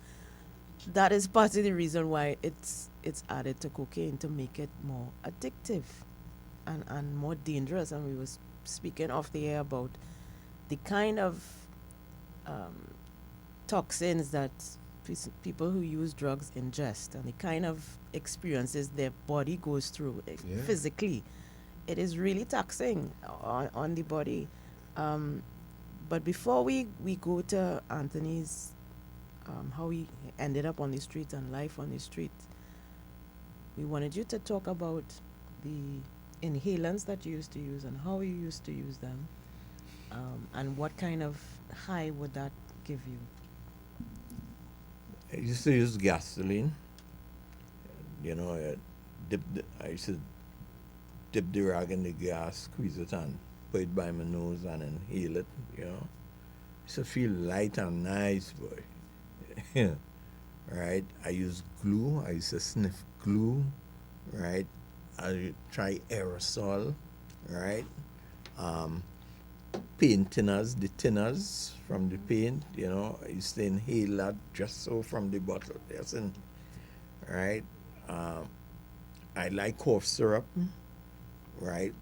That is part of the reason why it's added to cocaine, to make it more addictive and more dangerous. And we were speaking off the air about the kind of toxins that people who use drugs ingest and the kind of experiences their body goes through physically. It is really taxing on the body. But before we go to Anthony's, how he ended up on the street and life on the street, we wanted you to talk about the inhalants that you used to use and how you used to use them. And what kind of high would that give you? I used to use gasoline. You know, I used to dip the rag in the gas, squeeze it and put it by my nose and inhale it, you know. I used to feel light and nice, boy. Right? I used glue. I used to sniff glue, right? I try aerosol, right? Paint thinners, the thinners from the paint, you know, I used to inhale that just so from the bottle, right? I like cough syrup, right?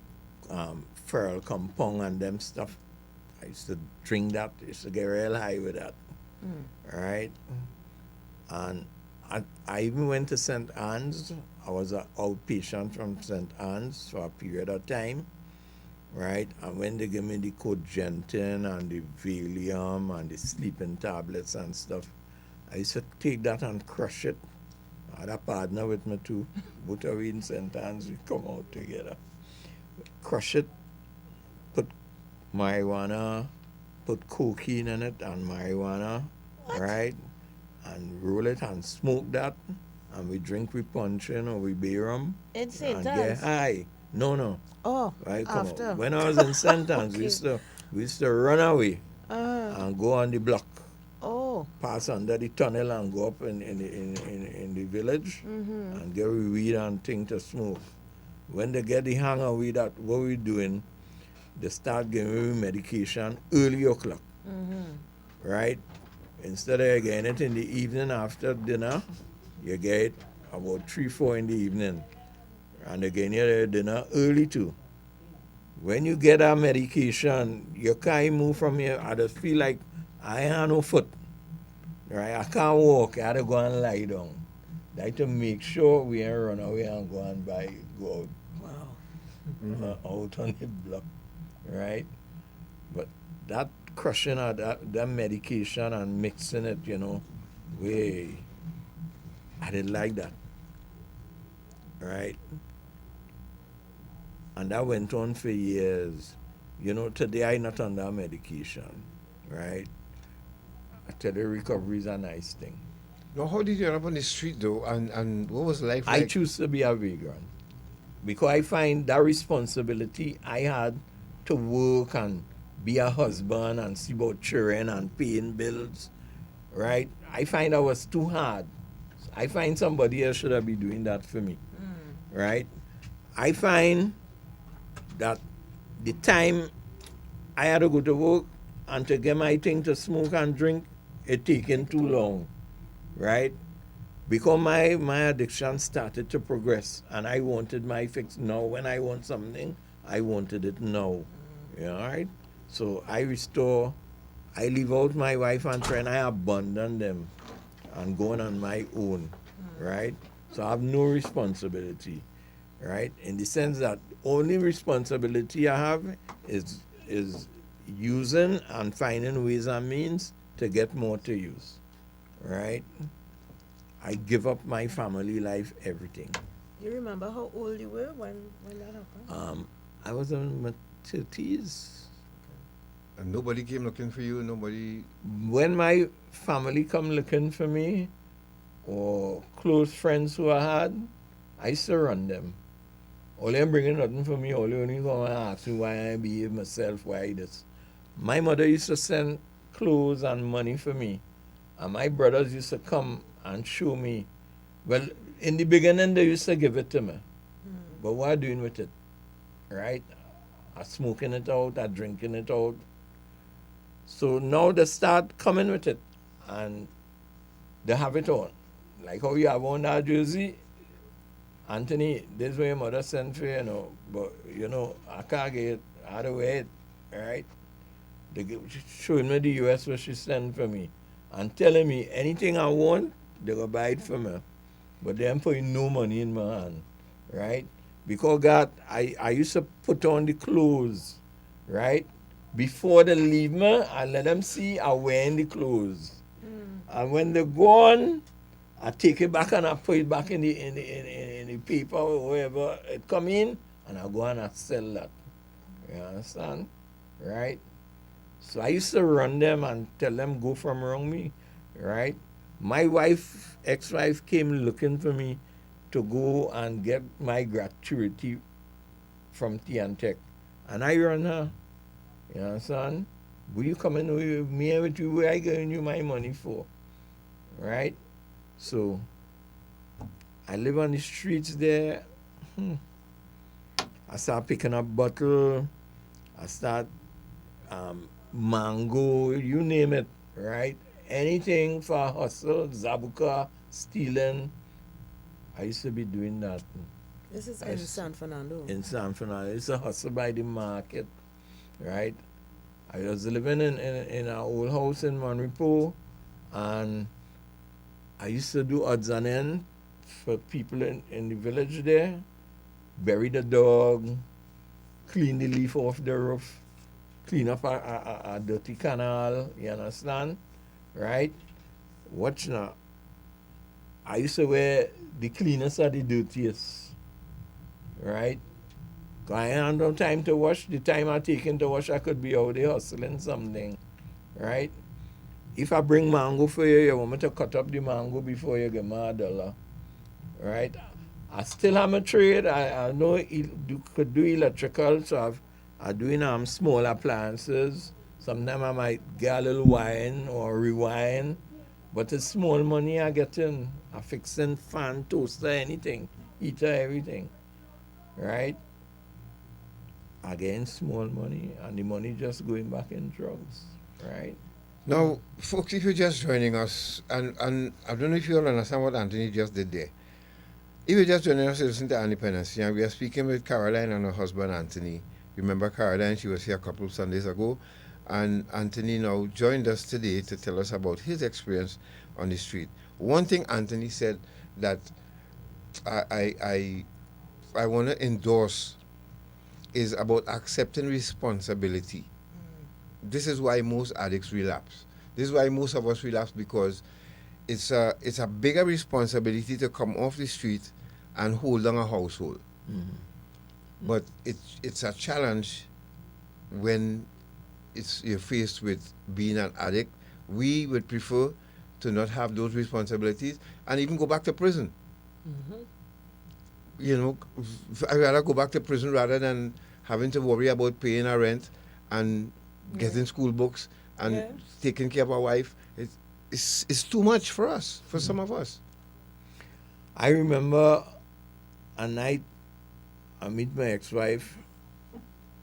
Feral compound and them stuff. I used to drink that. I used to get real high with that, right? And I even went to St. Anne's. I was an outpatient from St. Anne's for a period of time. Right, and when they give me the Cogentin and the Valium and the sleeping tablets and stuff, I used to take that and crush it. I had a partner with me too. Both of we in St. Anne's, we come out together. Crush it, put marijuana, put cocaine in it and marijuana, right? And roll it and smoke that. And we drink with puncheon or we beer rum. In St. And Anne's? get high. No. Oh, right, come after. on. When I was in St. Anne's, we used to run away and go on the block. Oh. Pass under the tunnel and go up in the village and get weed and thing to smoke. When they get the hang of weed, what we doing, they start giving me medication early o'clock. Right? Instead of getting it in the evening after dinner, you get it about 3-4 in the evening. And again, your dinner early too. When you get our medication, you can't move from here. I just feel like I have no foot. Right? I can't walk. I had to go and lie down. Like to make sure we ain't run away and go out. Wow. Out on the block. Right? But that crushing of that medication and mixing it, you know. I didn't like that. Right? And that went on for years. You know, today I'm not under medication. Right? I tell you, recovery is a nice thing. Now, how did you end up on the street, though? And what was life I like? choose to be a vagrant because I find that responsibility I had to work and be a husband and see about children and paying bills, right? I find that was too hard. I find somebody else should have been doing that for me, right? I find that the time I had to go to work and to get my thing to smoke and drink, it taken too long, right? Because my addiction started to progress and I wanted my fix now. When I want something, I wanted it now. You know, right? So I leave out my wife and friend, I abandon them and going on my own, right? So I have no responsibility, right? In the sense that only responsibility I have is using and finding ways and means to get more to use, right? I give up my family life, everything. You remember how old you were when that happened? I was in my 30s. And nobody came looking for you? Nobody? When my family come looking for me, or close friends who I had, I surround them. All them bringing nothing for me, all they only come and ask me why I behave myself, why this. My mother used to send clothes and money for me. And my brothers used to come and show me. Well, in the beginning, they used to give it to me. But what I'm doing with it, right? I'm smoking it out, I'm drinking it out. So now they start coming with it. And they have it on. Like how you have on that jersey. Anthony, this is what your mother sent for you, you know. But, you know, I can't get it. I had to wear it, right? They showing me the US what she sent for me. And telling me anything I want, they go buy it for me. But they ain't putting no money in my hand, right? Because God, I used to put on the clothes, right? Before they leave me, I let them see I'm wearing the clothes. And when they're gone, I take it back and I put it back in the paper or wherever it come in, and I go and I sell that. You understand? Right? So I used to run them and tell them go from around me, right? My wife, ex-wife, came looking for me to go and get my gratuity from Tech. And I run her. You understand? Will you come in with me and with you? Where I giving you my money for? Right? So I live on the streets there. I start picking up bottle. I start mango, you name it, right? Anything for hustle, zabuka, stealing. I used to be doing that. This is in San Fernando. In San Fernando. It's a hustle by the market, right? I was living in an old house in Monrepo, and I used to do odds and ends for people in the village there. Bury the dog, clean the leaf off the roof, clean up a dirty canal, you understand? Right? Watch now. I used to wear the cleanest or the dirtiest. Right? Because I had no time to wash. The time I taken to wash, I could be out there hustling something. Right? If I bring mango for you, you want me to cut up the mango before you get me $1. Right? I still have a trade. I know could do electrical, so I'm doing small appliances. Sometimes I might get a little wine or rewind, but it's small money I get in. I'm fixing fan, toaster, anything, heater, everything, right? I getting small money, and the money just going back in drugs, right? Now, folks, if you're just joining us, and I don't know if you all understand what Anthony just did there. If you're just joining us to listen to Dependency, and we are speaking with Caroline and her husband, Anthony. Remember Caroline, she was here a couple of Sundays ago. And Anthony now joined us today to tell us about his experience on the street. One thing Anthony said that I want to endorse is about accepting responsibility. this is why most addicts relapse. This is why most of us relapse, because it's a bigger responsibility to come off the street and hold down a household. But it's a challenge when you're faced with being an addict. We would prefer to not have those responsibilities and even go back to prison. You know, I'd rather go back to prison rather than having to worry about paying our rent and getting school books and taking care of our wife. It's too much for us, for some of us. I remember a night I meet my ex-wife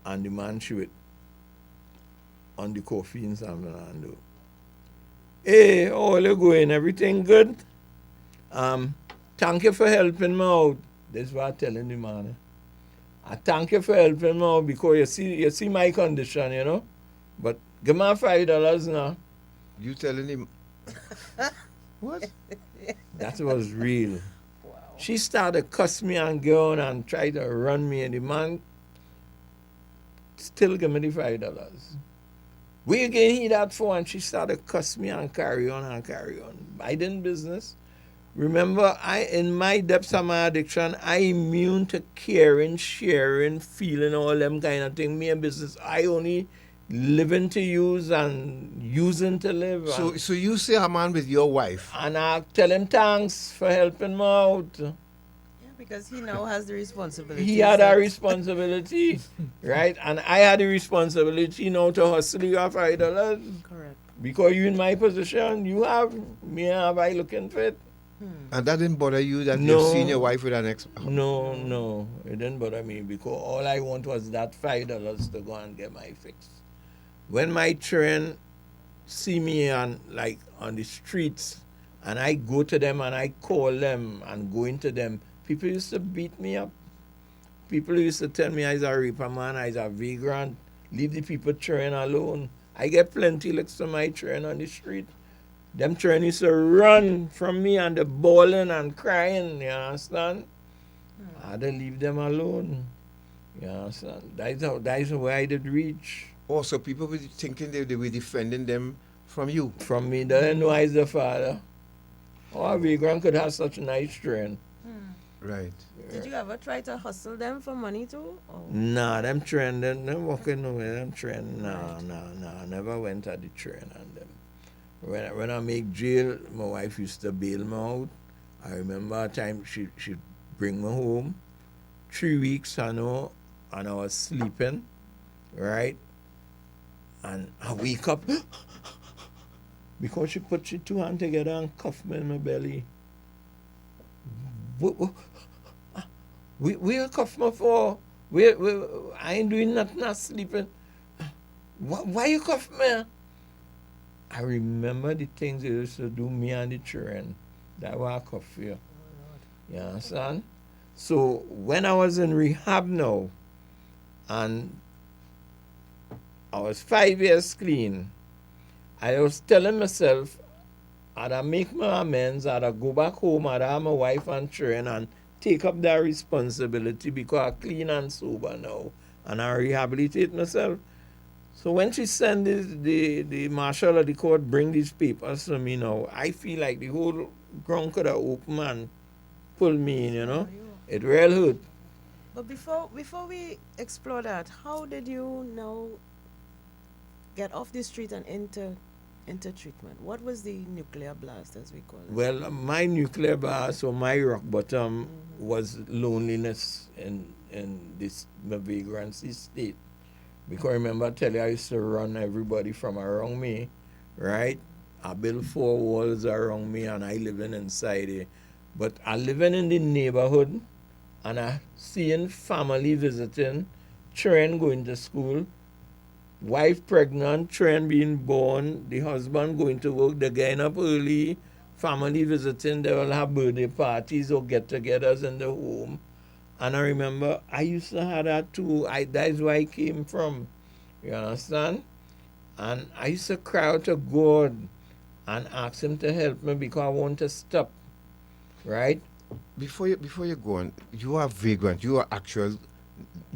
and the man she with on the coffee in San Fernando. Hey, how you going? Everything good? Thank you for helping me out. That's what I'm telling the man. I thank you for helping me out because you see my condition, you know. But give me $5 now. You telling him what? That was real. Wow. She started cuss me and go on and try to run me, and the man still give me the $5. Where you getting that for? And she started cuss me and carry on and carry on. I didn't business. Remember, in my depths of my addiction, I immune to caring, sharing, feeling, all them kind of things. Me and business, I only living to use and using to live. So you see a man with your wife. And I tell him thanks for helping me out. Yeah, because he now has the responsibility. He had a responsibility, right? And I had the responsibility now to hustle you $5. Correct. Because you in my position, you have, me have I looking fit. And that didn't bother you that you've seen your wife with an ex? No, it didn't bother me because all I want was that $5 to go and get my fix. When my children see me on the streets and I go to them and I call them and go into them, people used to beat me up. People used to tell me I was a reaper man, I was a vagrant, leave the people children alone. I get plenty looks to my children on the street. Them children used to run from me and they're bawling and crying, you understand? I had to leave them alone. You understand? That's where I did reach. Also, people were thinking they were defending them from you. From me. They didn't know I was the father. Oh, a vagrant could have such a nice children. Right. Did you ever try to hustle them for money too? Or? Nah, them children, they're walking nowhere. Them children, nah. I never went at the children on them. When I make jail, my wife used to bail me out. I remember a time she'd bring me home, 3 weeks, I know, and I was sleeping, right? And I wake up because she put her 2 hands together and cuffed me in my belly. Where you cuff me for? I ain't doing nothing, not sleeping. Why you cuff me? I remember the things they used to do me and the children. That was a cuff you. You understand? So when I was in rehab now, and I was 5 years clean, I was telling myself, I'd make my amends, I'd go back home, I'd have my wife and children and take up that responsibility because I'm clean and sober now. And I rehabilitate myself. So when she sent the marshal of the court bring these papers to me now, I feel like the whole ground could have opened and pulled me in, you know. It really hurt. But before we explore that, how did you now get off the street and into treatment? What was the nuclear blast, as we call it? Well, my nuclear blast or my rock bottom was loneliness in this vagrancy state. Because remember, I tell you, I used to run everybody from around me, right? I built 4 walls around me and I living inside it. But I living in the neighborhood and I seeing family visiting, children going to school, wife pregnant, children being born, the husband going to work, they're getting up early, family visiting, they will have birthday parties or get-togethers in the home. And I remember I used to have that too. That's where I came from. You understand? And I used to cry out to God and ask him to help me because I want to stop. Right? Before you go on, you are vagrant. You are actual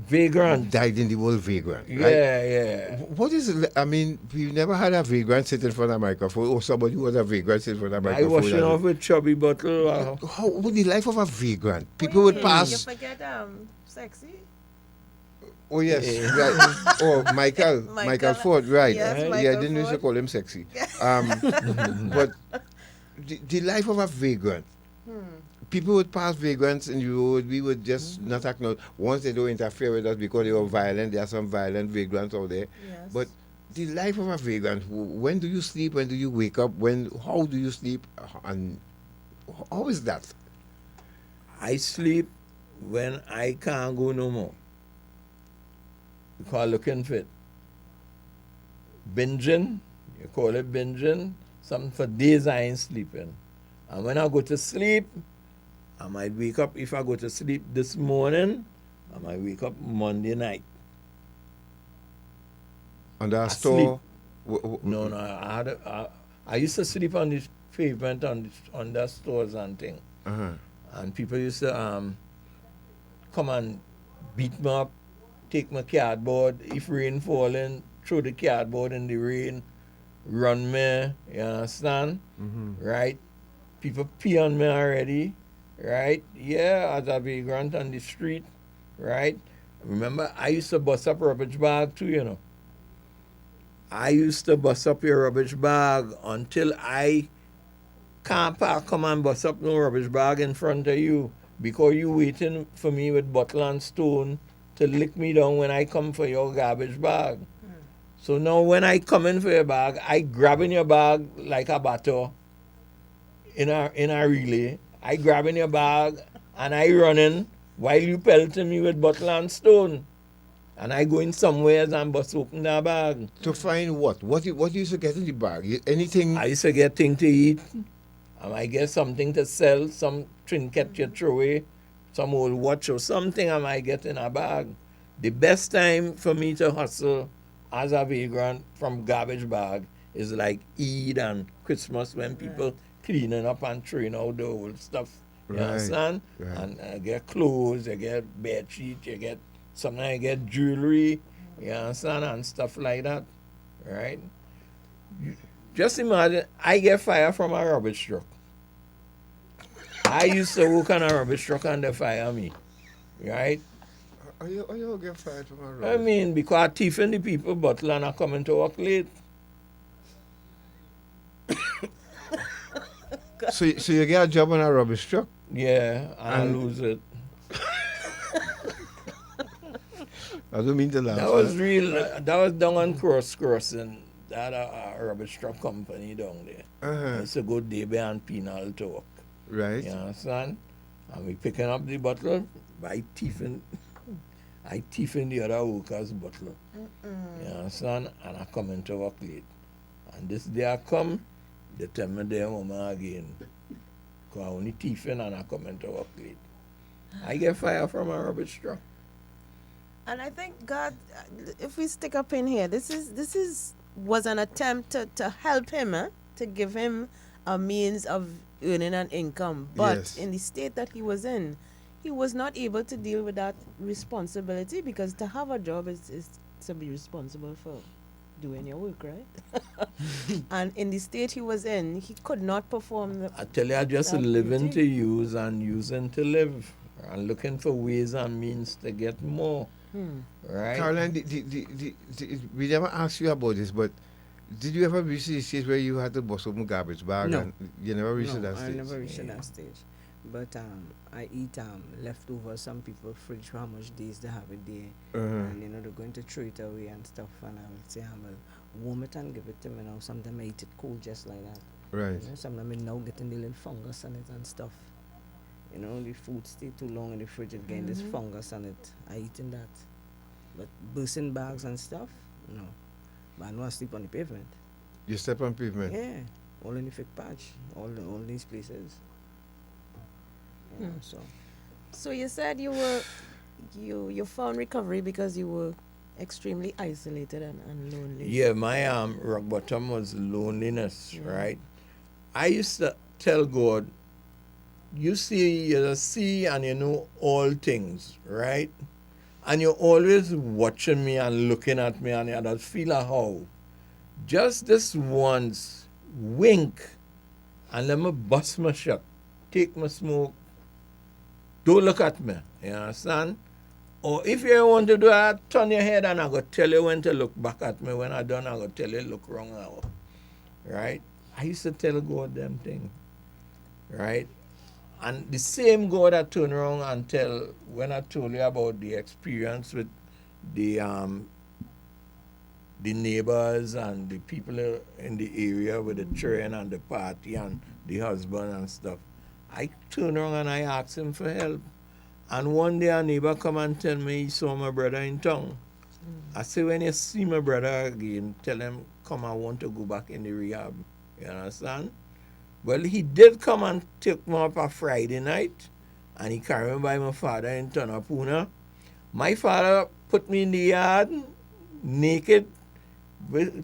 Vagrant. Died in the world vagrant. Yeah, right? yeah. What is it? I mean, we've never had a vagrant sit in front of a microphone, or somebody who was a vagrant sit in front of a I microphone. washing off with chubby bottle. How would the life of a vagrant? People would You pass. forget sexy. Oh yes, right. Oh, Michael Ford, right? Yes, Yeah, I Michael didn't used to Ford. call him sexy. But the life of a vagrant. People would pass vagrants in the road. We would just not acknowledge. Once they don't interfere with us because they were violent, there are some violent vagrants out there. Yes. But the life of a vagrant. When do you sleep? When do you wake up? How do you sleep? And how is that? I sleep when I can't go no more. Because looking fit. Binging, you call it binging. Something for days I ain't sleeping. And when I go to sleep, I might wake up. If I go to sleep this morning, I might wake up Monday night. Under a store? No, I used to sleep on the pavement on the stores and thing. And people used to come and beat me up, take my cardboard. If rain falling, throw the cardboard in the rain, run me, you understand? Right? People pee on me already, right? Yeah, as a vagrant on the street, right? Remember, I used to bust up rubbish bag too, you know. I used to bust up your rubbish bag until I can't come and bust up no rubbish bag in front of you because you waiting for me with bottle and stone to lick me down when I come for your garbage bag. So now when I come in for your bag, I grab in your bag like a batter in a relay. I grab in your bag and I run in while you pelting me with bottle and stone. And I go in somewhere and bust open the bag. To find what? What you used to get in the bag? Anything? I used to get things to eat. I might get something to sell, some trinket you throw away, some old watch or something I might get in a bag. The best time for me to hustle as a vagrant from garbage bag is like Eid and Christmas when people cleaning up and throwing out the old stuff. You understand? Right. And get clothes, you get bed sheets, you get sometimes you get jewelry, you understand, and stuff like that. Right? Just imagine, I get fired from a rubbish truck. I used to work on a rubbish truck and they fire me. Right? Are you get fired from a rubbish? I mean, because I thieving the people bottle and I coming to work late. So you get a job on a rubbish truck? Yeah, and I lose it. I don't mean to laugh. That was real. That was down on crossing. That a rubbish truck company down there. It's a good day behind penal to work. Right. You understand? And we picking up the bottle by thieving. I thieving the other workers' bottle. You understand? And I come into work late. And this day I come, they tell me they're home again. Because I only thieving and I come into work late. I get fired from a rubbish truck. And I think God, if we stick up in here, this was an attempt to help him, to give him a means of earning an income. But in the state that he was in, he was not able to deal with that responsibility, because to have a job is to be responsible for doing your work, right? And in the state he was in, he could not perform the... I tell you, I just living to use and using to live, and looking for ways and means to get more. Right? Caroline, we never asked you about this, but did you ever reach the stage where you had to bust open garbage bag? No. And you never reached that stage? I never reached that stage. But I eat leftovers. Some people fridge for how much days they have it there. And they're going to throw it away and stuff. And I will say, I will warm it and give it to me now. Sometimes I eat it cold just like that. Right. Sometimes I'm now getting the little fungus on it and stuff. The food stay too long in the fridge, it getting this fungus on it. I eating that. But bursting bags and stuff, no. But I know I sleep on the pavement. You step on pavement? Yeah. All in the fake patch. All these places. So you said you found recovery because you were extremely isolated and lonely. Yeah, my rock bottom was loneliness, right? I used to tell God, you see and you know all things, right? And you're always watching me and looking at me, and I just feel a how. Just this once, wink, and let me bust my shot. Take my smoke. Don't look at me. You understand? Or if you want to do that, turn your head and I go tell you when to look back at me. When I done, I go tell you look wrong now. Right? I used to tell God them thing. Right? And the same God that turned around and tell when I told you about the experience with the neighbors and the people in the area with the children and the party and the husband and stuff. I turned around and I asked him for help. And one day a neighbor come and tell me he saw my brother in town. I say, when you see my brother again, tell him, come, I want to go back in the rehab. You understand? Well, he did come and take me up a Friday night, and he carried me by my father in Tanapuna. My father put me in the yard, naked,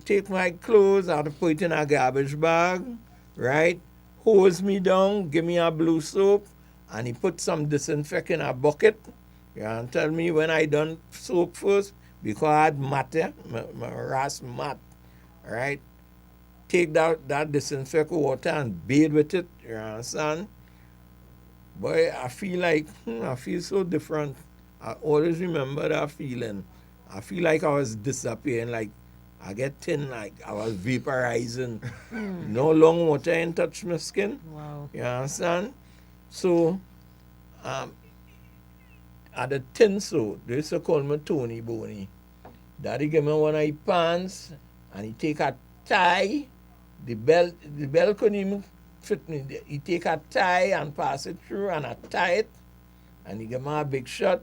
take my clothes, I had to put it in a garbage bag, right? Hose me down, give me a blue soap, and he put some disinfectant in a bucket. And tell me when I done soap first, because I had mat, my ras mat, right? Take that disinfectant water and bathe with it, you understand? Boy, I feel like, I feel so different. I always remember that feeling. I feel like I was disappearing, like I get thin, like I was vaporizing. No long water ain't touch my skin. Wow. You understand? So, at the tin so, they used to call me Tony Boney. Daddy give me one of his pants, and he take a tie. The belt couldn't even fit me. He take a tie and pass it through, and I tie it, and he give me a big shot,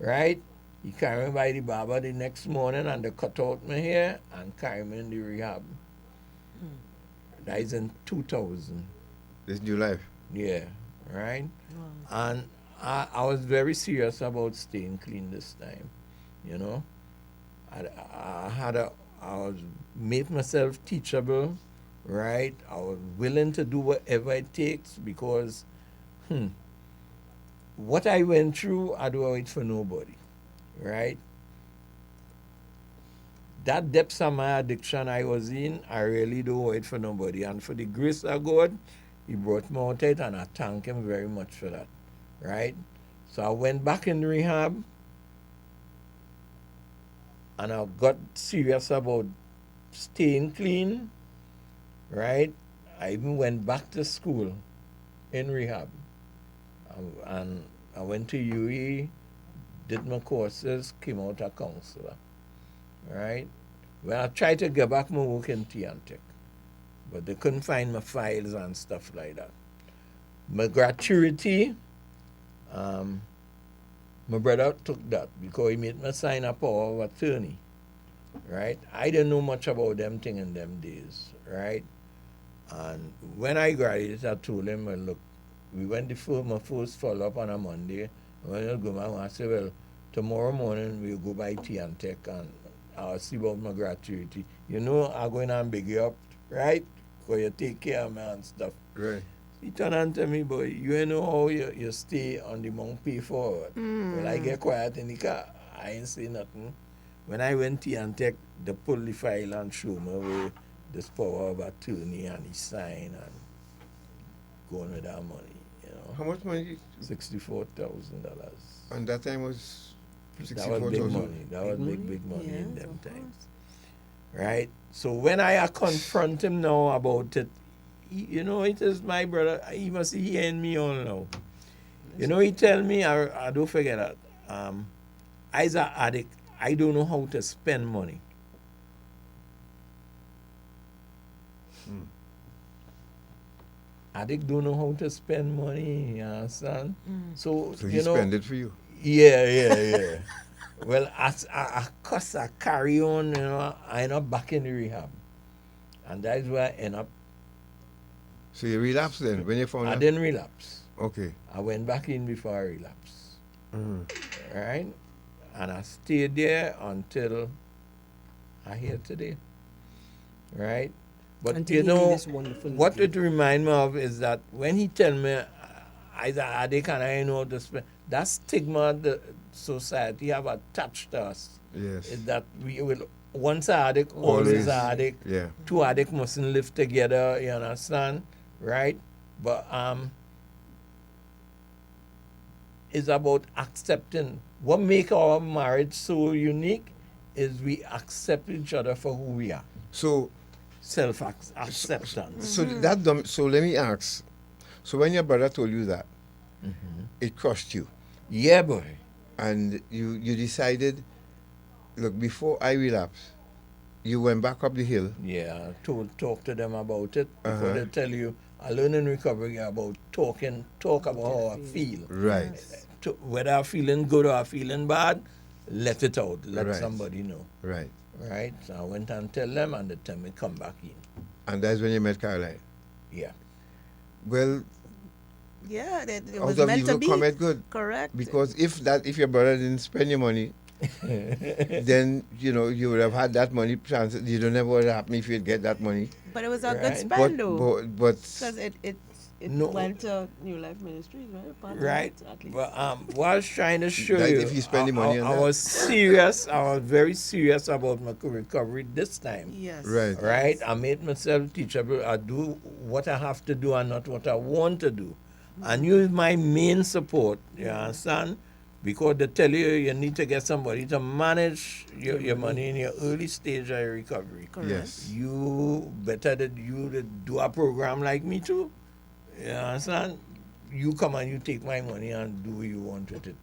right? He carry me by the barber the next morning, and they cut out my hair and carry me in the rehab. That is in 2000. This new life? Yeah, right? Wow. And I was very serious about staying clean this time, you know? I was made myself teachable, right? I was willing to do whatever it takes because what I went through, I do it for nobody, right? That depths of my addiction I was in, I really do it for nobody. And for the grace of God, he brought me out of it, and I thank him very much for that, right? So I went back in rehab, and I got serious about staying clean, right? I even went back to school in rehab. And I went to UE, did my courses, came out a counselor, right? When I tried to get back my work in T&Tech, but they couldn't find my files and stuff like that. My gratuity, my brother took that because he made me sign a power of attorney, right? I didn't know much about them thing in them days, right? And when I graduated, I told him, well, look, we went my first follow-up on a Monday. When I go back, I said, well, tomorrow morning we'll go by T&Tech and I'll see about my gratuity. You know, I'm going to big you up, right? Because you take care of me and stuff. Right. He turned on to me, boy, you know how you stay on the monk pay forward. When I get quiet in the car, I ain't say nothing. When I went to T&Tech, they pulled the file and showed me where this power of attorney and he signed and going with that money, you know. How much money? $64,000. And that time was That was big money. That was big money Yes, in them of times. Right? So when I confront him now about it, you know, it is my brother. He must be hearing me all now. You know, he tell me, I don't forget that. As an addict, I don't know how to spend money. Addict don't know how to spend money, you understand? So he you know, spend it for you. Yeah. Well, I carry on, you know, I end up back in the rehab. And that's where I end up. So you relapsed then when you found out? I didn't relapse. Okay. I went back in before I relapsed. Right? And I stayed there until I here today. Right? But Until you he made know, this wonderful what movie. it reminds me of is that when he tell me, I addict and I know how to spend, that stigma the society have attached to us. Yes. Is that we will once an addict, Always. always an addict. Yeah. Two addicts mustn't live together, you understand? Right? But it's about accepting. What make our marriage so unique is we accept each other for who we are. So self-acceptance. So let me ask. So when your brother told you that, it crushed you. Yeah, boy. And you decided, look, before I relapse, you went back up the hill. Yeah, talk to them about it. Before Uh-huh. they tell you, I learn in recovery about talk about how I feel. Right. Whether I'm feeling good or I'm feeling bad, let it out. Let Right. somebody know. Right. Right? So I went and tell them, and they tell me come back in. And that's when you met Caroline. Yeah. Well, Yeah, it out was of meant to evil be. come good. Correct. Because if your brother didn't spend your money, then you would have had that money. You don't know what would happen if you'd get that money. But it was a good Right. spend, though. But Because it No. went to New Life Ministries, right? Part of Right. it, at least. But what I was trying to show That you, if you spend the money on I that. was serious. I was very serious about my recovery this time. Yes. Right. Right. I made myself teachable. I do what I have to do and not what I want to do. And you is my main support. You understand? Because they tell you need to get somebody to manage your money in your early stage of your recovery. Correct. Yes. You better that you to do a program like me too. You understand? You come and you take my money and do what you want with it.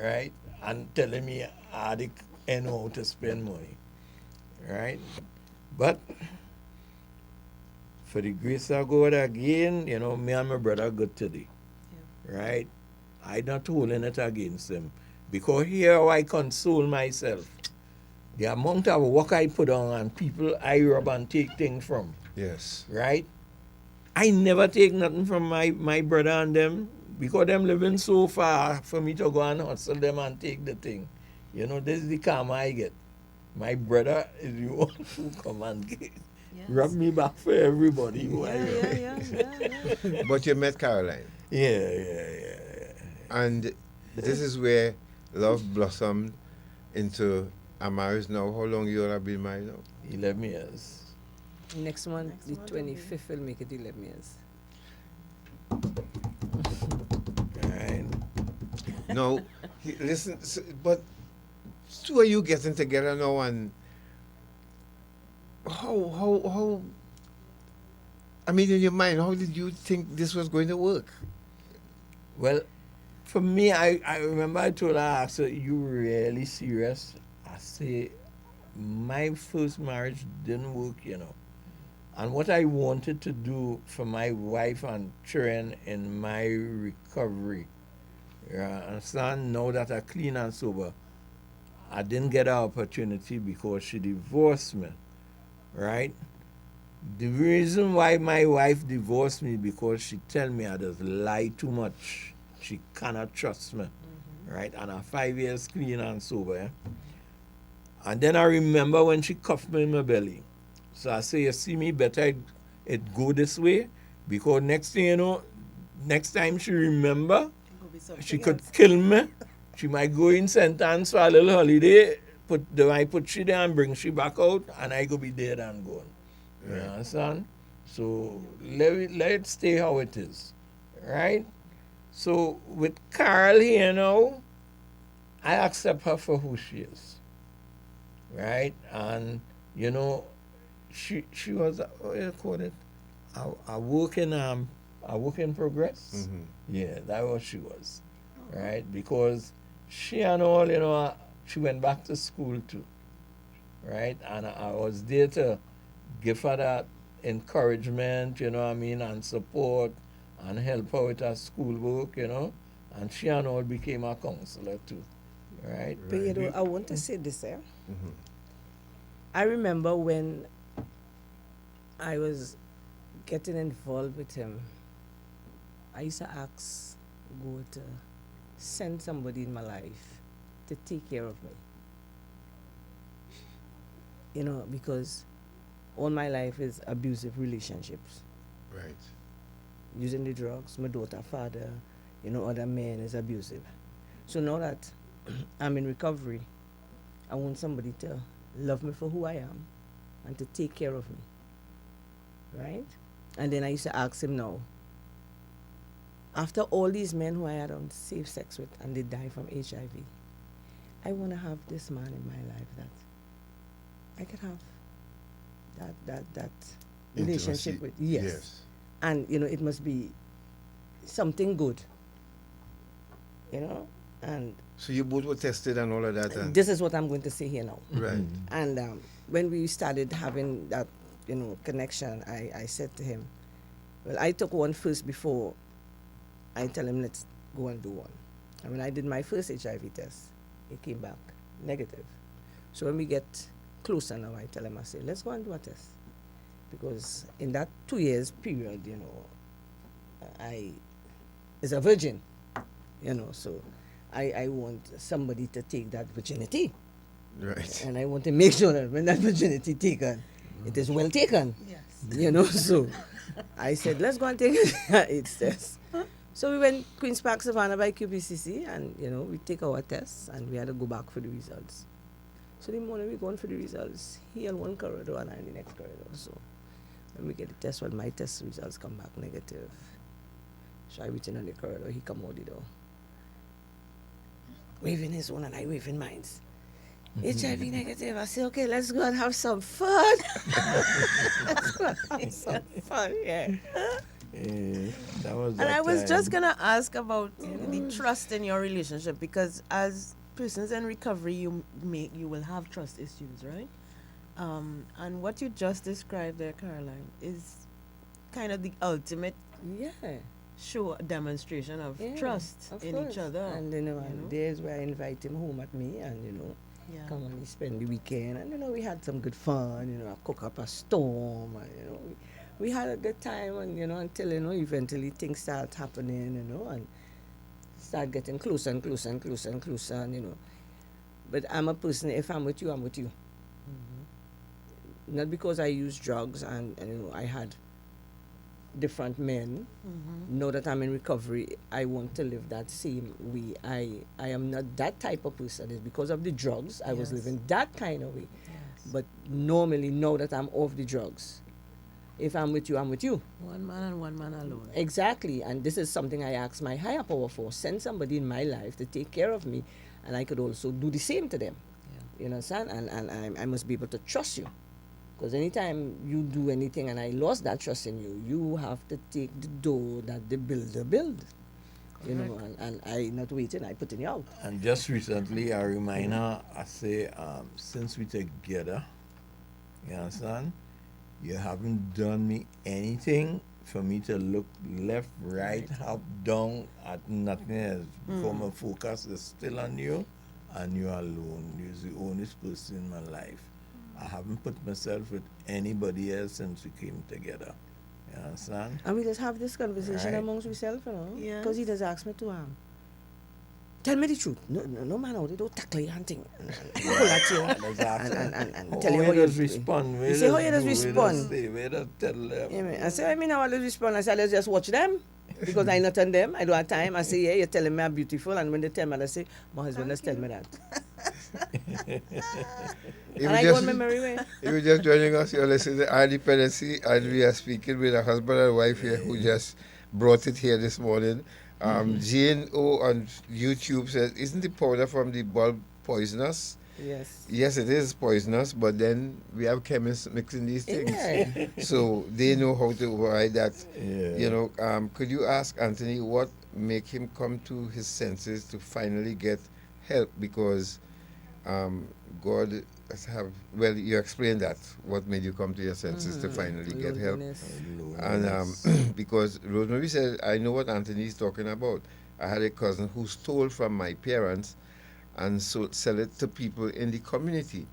Right? And telling me addict and know how to spend money. Right? But for the grace of God again, me and my brother good today. Right? I not holding it against him. Because here I console myself. The amount of work I put on and people I rob and take things from. Yes. Right? I never take nothing from my brother and them because them living so far for me to go and hustle them and take the thing. This is the karma I get. My brother is the one who come and rub me back for everybody. Yeah. But you met Caroline. Yeah. And this is where love blossomed into a marriage now. How long you all have been married now? 11 years. Next month, the 25th will make it 11 years. Right. No, listen, but two of you getting together now, and how? I mean, in your mind, how did you think this was going to work? Well, for me, I remember I told her, I asked her, you really serious? I say, my first marriage didn't work, And what I wanted to do for my wife and children in my recovery, you understand, now that I'm clean and sober, I didn't get an opportunity because she divorced me, right? The reason why my wife divorced me because she tell me I just lie too much. She cannot trust me, right? And I'm 5 years clean and sober. Eh? And then I remember when she cuffed me in my belly. So I say, you see me, better it go this way because next thing you know, next time she remember, she could kill me. She might go in sentence for a little holiday, I put she there and bring she back out, and I go be dead and gone. You understand? So let it stay how it is, right? So with Carol here now, I accept her for who she is, right? And she was what do you call it? A work in progress. Yeah, that was she was, right? Because she and all, she went back to school too, right? And I was there to give her that encouragement, and support and help her with her schoolwork, and she and all became a counselor too, right? But I want to say this, I remember when I was getting involved with him, I used to ask God to send somebody in my life to take care of me. Because all my life is abusive relationships. Right. Using the drugs, my daughter, father, other men is abusive. So now that I'm in recovery, I want somebody to love me for who I am and to take care of me. Right? And then I used to ask him now, after all these men who I had safe sex with and they die from HIV, I want to have this man in my life that I could have that relationship with. Yes. And, it must be something good. And so you both were tested and all of that. And this is what I'm going to say here now. Right. And when we started having that, connection, I said to him, well, I took one first before I tell him, let's go and do one. And when I did my first HIV test, it came back negative. So when we get closer now, I tell him, I say, let's go and do a test. Because in that 2 years period, I is a virgin, so I want somebody to take that virginity. Right. And I want to make sure that when that virginity taken, it is well taken. Yes. So I said, let's go and take AIDS test. So we went Queen's Park Savannah by QPCC, and we take our tests, and we had to go back for the results. So the morning we going for the results, he in one corridor and I in the next corridor. So when we get the test, well, my test results come back negative. So I waiting on the corridor, he come out the door, waving his one and I waving mine. HIV negative. I say, okay, let's go and have some fun. Let's go and have some fun, yeah. That was and I was just going to ask about the trust in your relationship, because as persons in recovery, you will have trust issues, right? And what you just described there, Caroline, is kind of the ultimate demonstration of trust in each other. And and there's where I invite him home at me, and come and we spend the weekend, and we had some good fun. I cook up a storm, and we had a good time, and until eventually things start happening, and start getting closer and closer and closer and closer, and but I'm a person, if I'm with you, I'm with you. Not because I use drugs and I had different men. Now that I'm in recovery, I want to live that same way. I am not that type of person. It's because of the drugs I was living that kind of way. But normally, now that I'm off the drugs, if I'm with you, I'm with you. One man and one man alone. Exactly. And this is something I ask my higher power for. Send somebody in my life to take care of me, and I could also do the same to them. You understand? And I must be able to trust you. Because anytime you do anything and I lost that trust in you, you have to take the dough that the builder build. And I not waiting, I putting you out. And just recently, I remind her, I say, since we together, you understand, you haven't done me anything for me to look left, right, up, down, at nothing else. For my focus is still on you, and you alone. You're the only person in my life. I haven't put myself with anybody else since we came together. You understand? And we just have this conversation amongst ourselves, Yeah. Because he just asked me to tell me the truth. No man out there don't tackle you hunting. And tell you how you respond. You say how you just respond. Where does tell them? I say, I mean, I always respond. I say, let's just watch them. Because I not on them. I don't have time. I say, yeah, you're telling me I'm beautiful. And when they tell me, I say, my husband just tell me that. And I go on my merry way. If you're just joining us, you're listening to our Dependency, and we are speaking with a husband and wife here who just brought it here this morning. Jane O on YouTube says, isn't the powder from the bulb poisonous? Yes. Yes, it is poisonous, but then we have chemists mixing these things. Yeah. So they know how to override that. Yeah. Could you ask Anthony what make him come to his senses to finally get help? Because God has you explained that. What made you come to your senses to finally get help? And because Rosemary said, I know what Anthony is talking about. I had a cousin who stole from my parents and sell it to people in the community.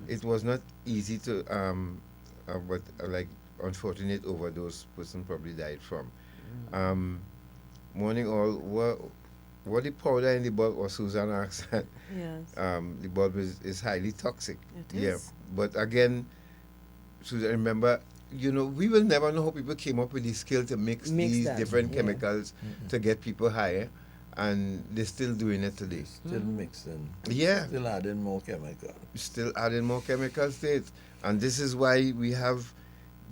It was not easy to, but like unfortunate overdose person probably died from. Morning all, what the powder in the bulb, or Susan asked that, the bulb is highly toxic. It is. But again, Susan, remember, we will never know how people came up with the skill to mix these that, different yeah. chemicals to get people higher, and they're still doing it today. Still mixing. Yeah. Still adding more chemicals. Still adding more chemicals to it. And this is why we have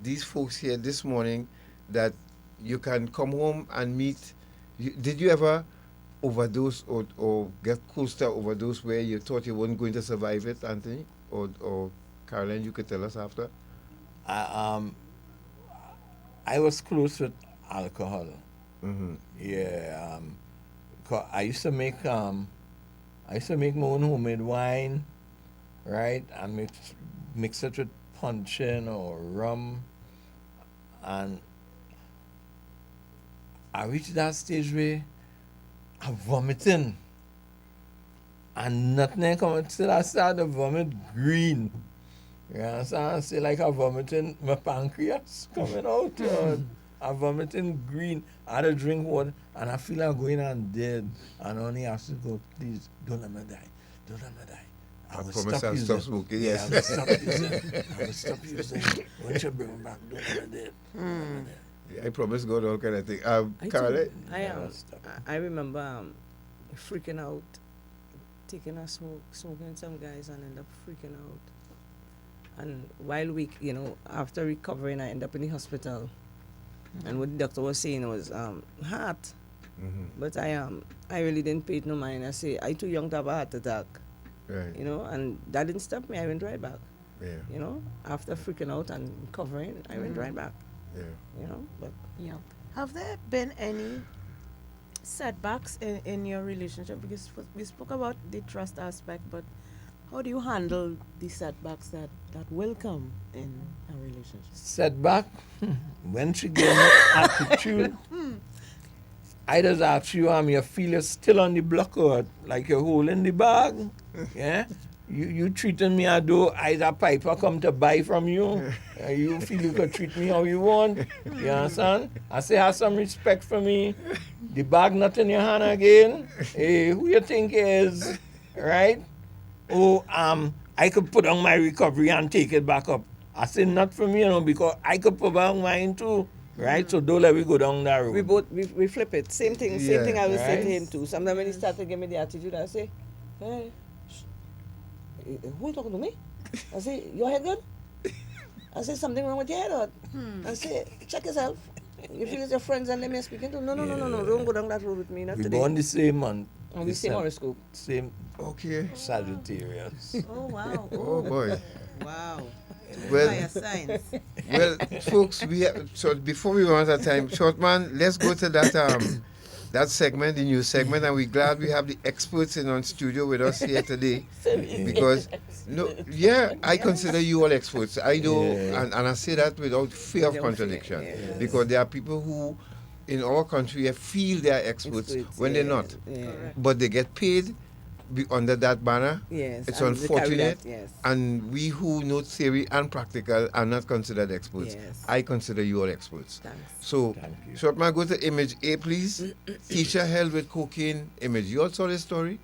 these folks here this morning that you can come home and meet. Did you ever overdose or get close to overdose where you thought you weren't going to survive it, Anthony? Or Caroline, you could tell us after? I was close with alcohol. Mm-hmm. Yeah. I used to make my own homemade wine, right? And mix it with puncheon or rum. And I reached that stage where I'm vomiting. And nothing coming till I started to vomit green. You understand? I say like I'm vomiting, my pancreas coming out. I'm vomiting green. I had to drink water and I feel like going on dead. And only have to go, please, don't let me die. Don't let me die. I will promise stop I'll using. stop smoking, yes. Yeah, I will stop using. I will stop using. Once you bring me back, don't let me dead. I promise God all kind of thing. Caroline? I remember freaking out, taking a smoking with some guys and end up freaking out. And while after recovering, I end up in the hospital. And what the doctor was saying was heart. Mm-hmm. But I really didn't pay it no mind. I say, I too young to have a heart attack. Right. And that didn't stop me. I went right back. Yeah. After freaking out and recovering, I went right back. Yeah. But Yeah. Have there been any setbacks in your relationship? Because we spoke about the trust aspect, but how do you handle the setbacks that will come in a relationship? Setback? When she get an attitude, I just ask you, you feel you're still on the block or like you're holding the bag. Yeah? You treating me as though I a piper come to buy from you. You feel you could treat me how you want. You understand? I say have some respect for me. The bag not in your hand again. Hey, who you think is? Right? Oh, I could put on my recovery and take it back up. I say not for me, because I could put on mine too. Right? So don't let me go down that road. we both we flip it. Same thing I will say to him too. Sometimes when he started to give me the attitude, I say, hey, who you talking to me? I say, your head good? I say, something wrong with your head or? I say, check yourself. You feel it's your friends and them you're speaking to? No, don't go down that road with me, not We today. born the same month. On the same horoscope. Same. Okay. Sagittarius. Oh, wow. Oh, boy. Wow. Well, Fire signs. Well, folks, so before we run out of time, Shortman, let's go to that segment, the news segment, and we're glad we have the experts in on studio with us here today. Because, I consider you all experts. I do, and I say that without fear of contradiction. Because there are people who, in our country, feel they are experts when they're not. But they get paid under that banner. Yes, it's and unfortunate. that, yes. And we who know theory and practical are not considered experts. Yes. I consider you all experts. Thanks. So, Shortman, go to image A, please. Teacher held with cocaine. Image. You all saw this story?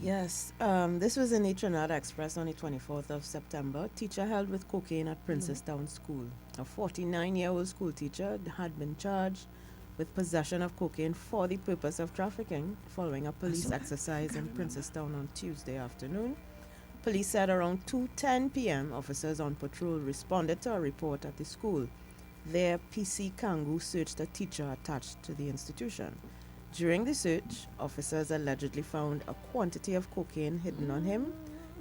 Yes, this was in the Trinidad Express on the 24th of September. Teacher held with cocaine at Princestown School. A 49-year-old school teacher had been charged with possession of cocaine for the purpose of trafficking following a police exercise in Princestown on Tuesday afternoon. Police said around 2:10 p.m. officers on patrol responded to a report at the school. Their PC Kangoo searched a teacher attached to the institution. During the search, officers allegedly found a quantity of cocaine hidden on him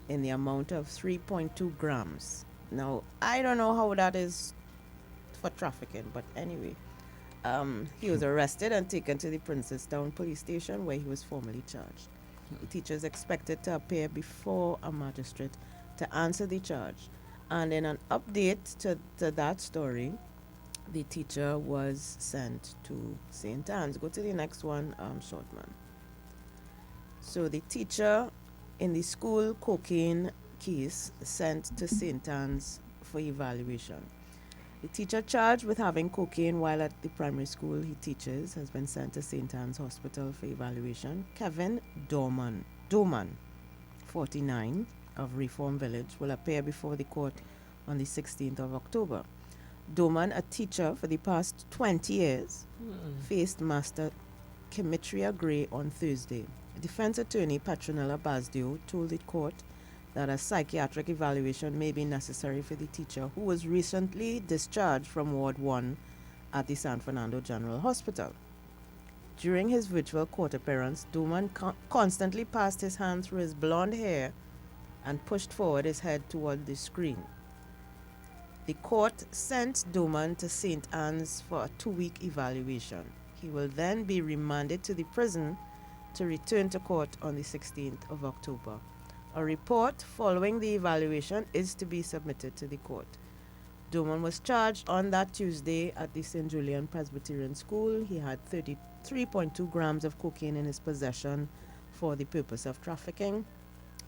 in the amount of 3.2 grams. Now, I don't know how that is for trafficking, but anyway. He was arrested and taken to the Princestown police station where he was formally charged. The teacher is expected to appear before a magistrate to answer the charge. And in an update to that story, the teacher was sent to St. Anne's. Go to the next one, Shortman. So the teacher in the school cocaine case sent to St. Anne's for evaluation. The teacher charged with having cocaine while at the primary school he teaches has been sent to St. Anne's Hospital for evaluation. Kevin Dorman, 49, of Reform Village, will appear before the court on the 16th of October. Doman, a teacher for the past 20 years, faced Master Kimitria Gray on Thursday. Defense attorney Petronella Basdio told the court that a psychiatric evaluation may be necessary for the teacher, who was recently discharged from Ward 1 at the San Fernando General Hospital. During his virtual court appearance, Doman constantly passed his hand through his blonde hair and pushed forward his head toward the screen. The court sent Doman to St. Anne's for a 2-week evaluation. He will then be remanded to the prison to return to court on the 16th of October. A report following the evaluation is to be submitted to the court. Doman was charged on that Tuesday at the St. Julian Presbyterian School. He had 33.2 grams of cocaine in his possession for the purpose of trafficking.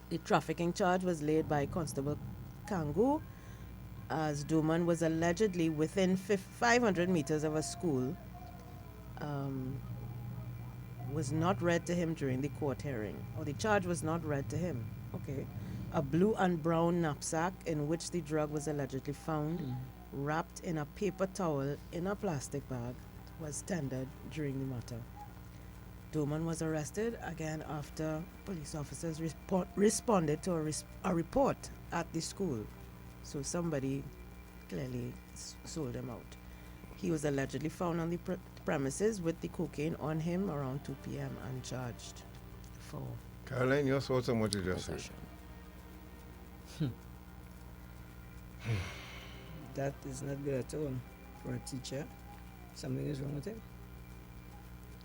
The trafficking charge was laid by Constable Kangu, as Doman was allegedly within 500 meters of a school. Was not read to him during the court hearing, or the charge was not read to him. Okay. A blue and brown knapsack in which the drug was allegedly found, wrapped in a paper towel in a plastic bag, was tendered during the matter. Doman was arrested again after police officers responded to a report at the school. So somebody clearly sold him out. He was allegedly found on the premises with the cocaine on him around 2 p.m. and charged for Caroline, your thoughts on what you just said? That is not good at all for a teacher. Something is wrong with him.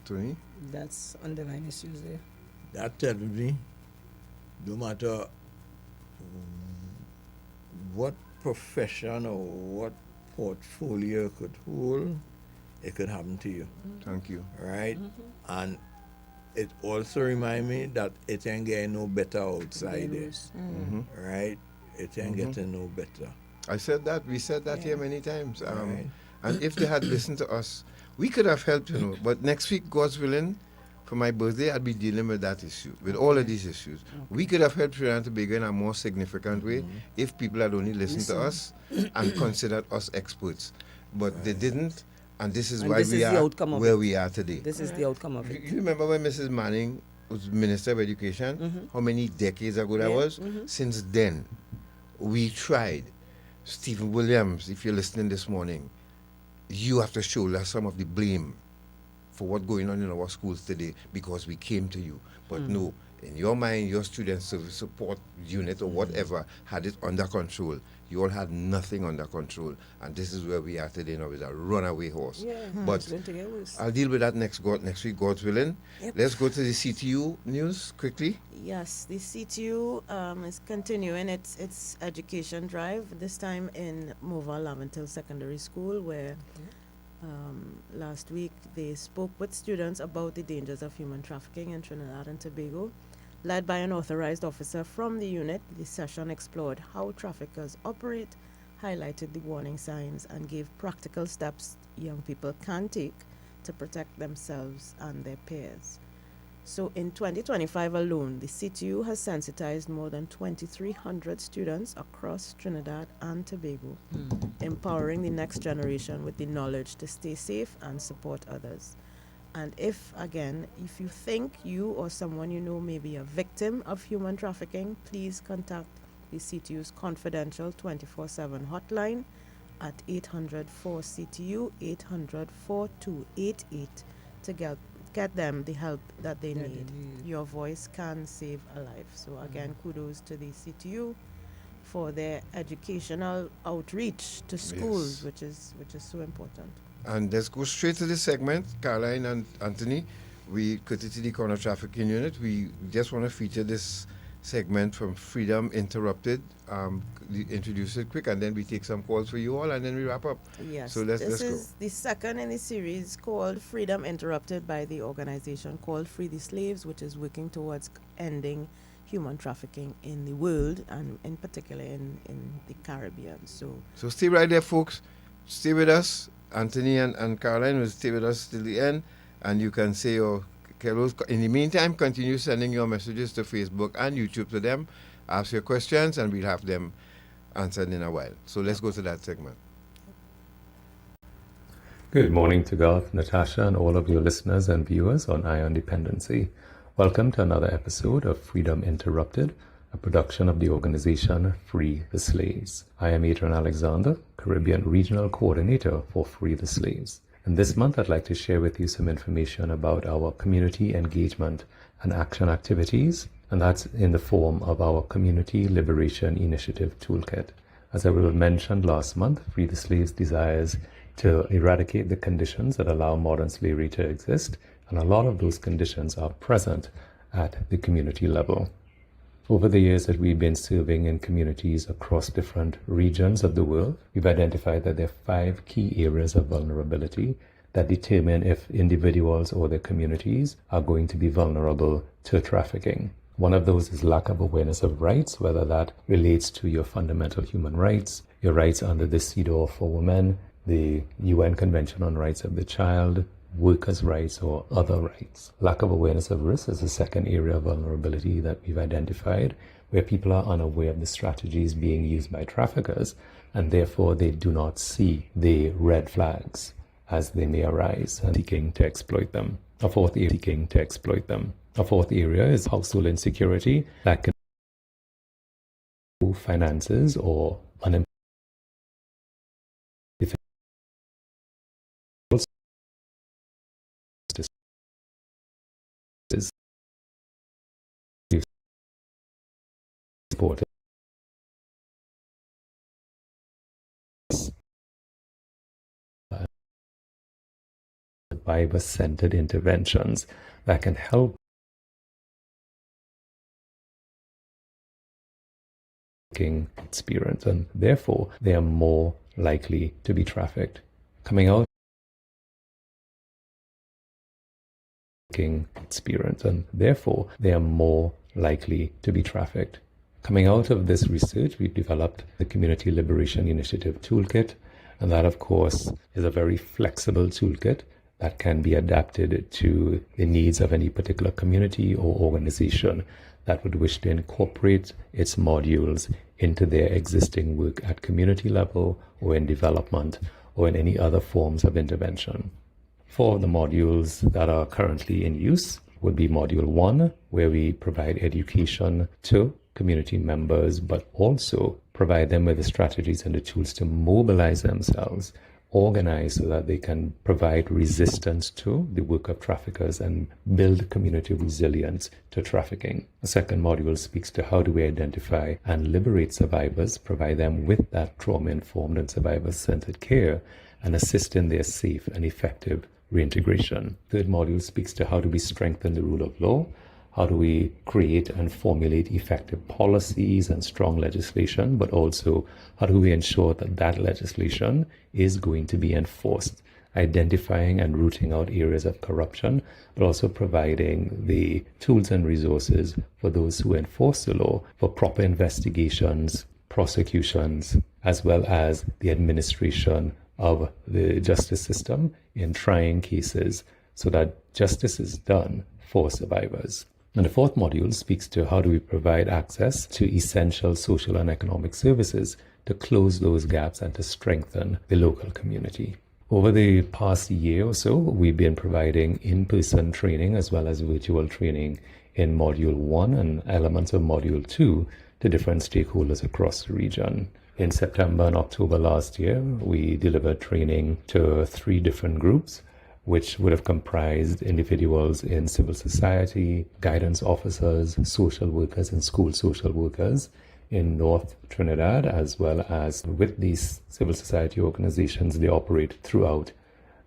Tony? That's underlying issues there. That tells me no matter what profession or what portfolio could hold, it could happen to you. Thank you. Right? And it also reminds me that it ain't getting no better outside there. Right? It ain't getting no better. I said that. We said that here many times. And if they had listened to us, we could have helped, But next week, God's willing, for my birthday, I'll be dealing with that issue, with all of these issues. We could have helped Trinidad and Tobago in a more significant way if people had only listened to us and considered us experts. But they didn't, and this is why we are where we are today. This is the outcome of it. You remember when Mrs. Manning was Minister of Education? How many decades ago that was? Since then, we tried. Stephen Williams, if you're listening this morning, you have to shoulder some of the blame for what's going on in our schools today because we came to you. But no, in your mind, your student service support unit or whatever had it under control. You all had nothing under control. And this is where we are today now with a runaway horse. But I'll deal with that next week, God's willing. Let's go to the CTU news quickly. Yes, the CTU is continuing its education drive, this time in Mova Laventil Secondary School, where last week they spoke with students about the dangers of human trafficking in Trinidad and Tobago. Led by an authorized officer from the unit, the session explored how traffickers operate, highlighted the warning signs, and gave practical steps young people can take to protect themselves and their peers. So in 2025 alone, the CTU has sensitized more than 2,300 students across Trinidad and Tobago, empowering the next generation with the knowledge to stay safe and support others. And if you think you or someone you know may be a victim of human trafficking, please contact the CTU's confidential 24/7 hotline at 800-4CTU, 800-4288 to get them the help that they need. Your voice can save a life. So again, kudos to the CTU for their educational outreach to schools, which is so important. And let's go straight to this segment. Caroline and Anthony, we courtesy the Counter Trafficking Unit, we just want to feature this segment from Freedom Interrupted. Introduce it quick, and then we take some calls for you all, and then we wrap up. Yes, so let's this go. is the second in the series called Freedom Interrupted by the organization called Free the Slaves, which is working towards ending human trafficking in the world, and in particular in the Caribbean. So stay right there, folks. Stay with us. Anthony and Caroline will stay with us till the end, and you can say your hellos. In the meantime, continue sending your messages to Facebook and YouTube to them. Ask your questions, and we'll have them answered in a while. So let's go to that segment. Good morning to Garth, Natasha, and all of your listeners and viewers on Eye on Dependency. Welcome to another episode of Freedom Interrupted, a production of the organization Free the Slaves. I am Adrian Alexander, Caribbean Regional Coordinator for Free the Slaves. And this month I'd like to share with you some information about our community engagement and action activities, and that's in the form of our Community Liberation Initiative Toolkit. As I will have mentioned last month, Free the Slaves desires to eradicate the conditions that allow modern slavery to exist, and a lot of those conditions are present at the community level. Over the years that we've been serving in communities across different regions of the world, we've identified that there are 5 key areas of vulnerability that determine if individuals or their communities are going to be vulnerable to trafficking. One of those is lack of awareness of rights, whether that relates to your fundamental human rights, your rights under the CEDAW for women, the UN Convention on Rights of the Child, workers' rights, or other rights. Lack of awareness of risk is the second area of vulnerability that we've identified, where people are unaware of the strategies being used by traffickers, and therefore they do not see the red flags as they may arise and seeking to exploit them. A fourth area is household insecurity that can be finances or unemployment. Supported survivor-centered interventions that can help experience, and therefore they are more likely to be trafficked. Coming out experience, and therefore they are more likely to be trafficked. Coming out of this research, we've developed the Community Liberation Initiative Toolkit, and that, of course, is a very flexible toolkit that can be adapted to the needs of any particular community or organization that would wish to incorporate its modules into their existing work at community level or in development or in any other forms of intervention. 4 of the modules that are currently in use would be Module 1, where we provide education to community members, but also provide them with the strategies and the tools to mobilize themselves, organize so that they can provide resistance to the work of traffickers and build community resilience to trafficking. The second module speaks to how do we identify and liberate survivors, provide them with that trauma-informed and survivor-centered care, and assist in their safe and effective reintegration. Third module speaks to how do we strengthen the rule of law, how do we create and formulate effective policies and strong legislation, but also how do we ensure that that legislation is going to be enforced, identifying and rooting out areas of corruption, but also providing the tools and resources for those who enforce the law for proper investigations, prosecutions, as well as the administration of the justice system in trying cases so that justice is done for survivors. And the fourth module speaks to how do we provide access to essential social and economic services to close those gaps and to strengthen the local community. Over the past year or so, we've been providing in-person training as well as virtual training in Module 1 and elements of Module 2 to different stakeholders across the region. In September and October last year, we delivered training to 3 different groups, which would have comprised individuals in civil society, guidance officers, social workers, and school social workers in North Trinidad, as well as with these civil society organizations, they operate throughout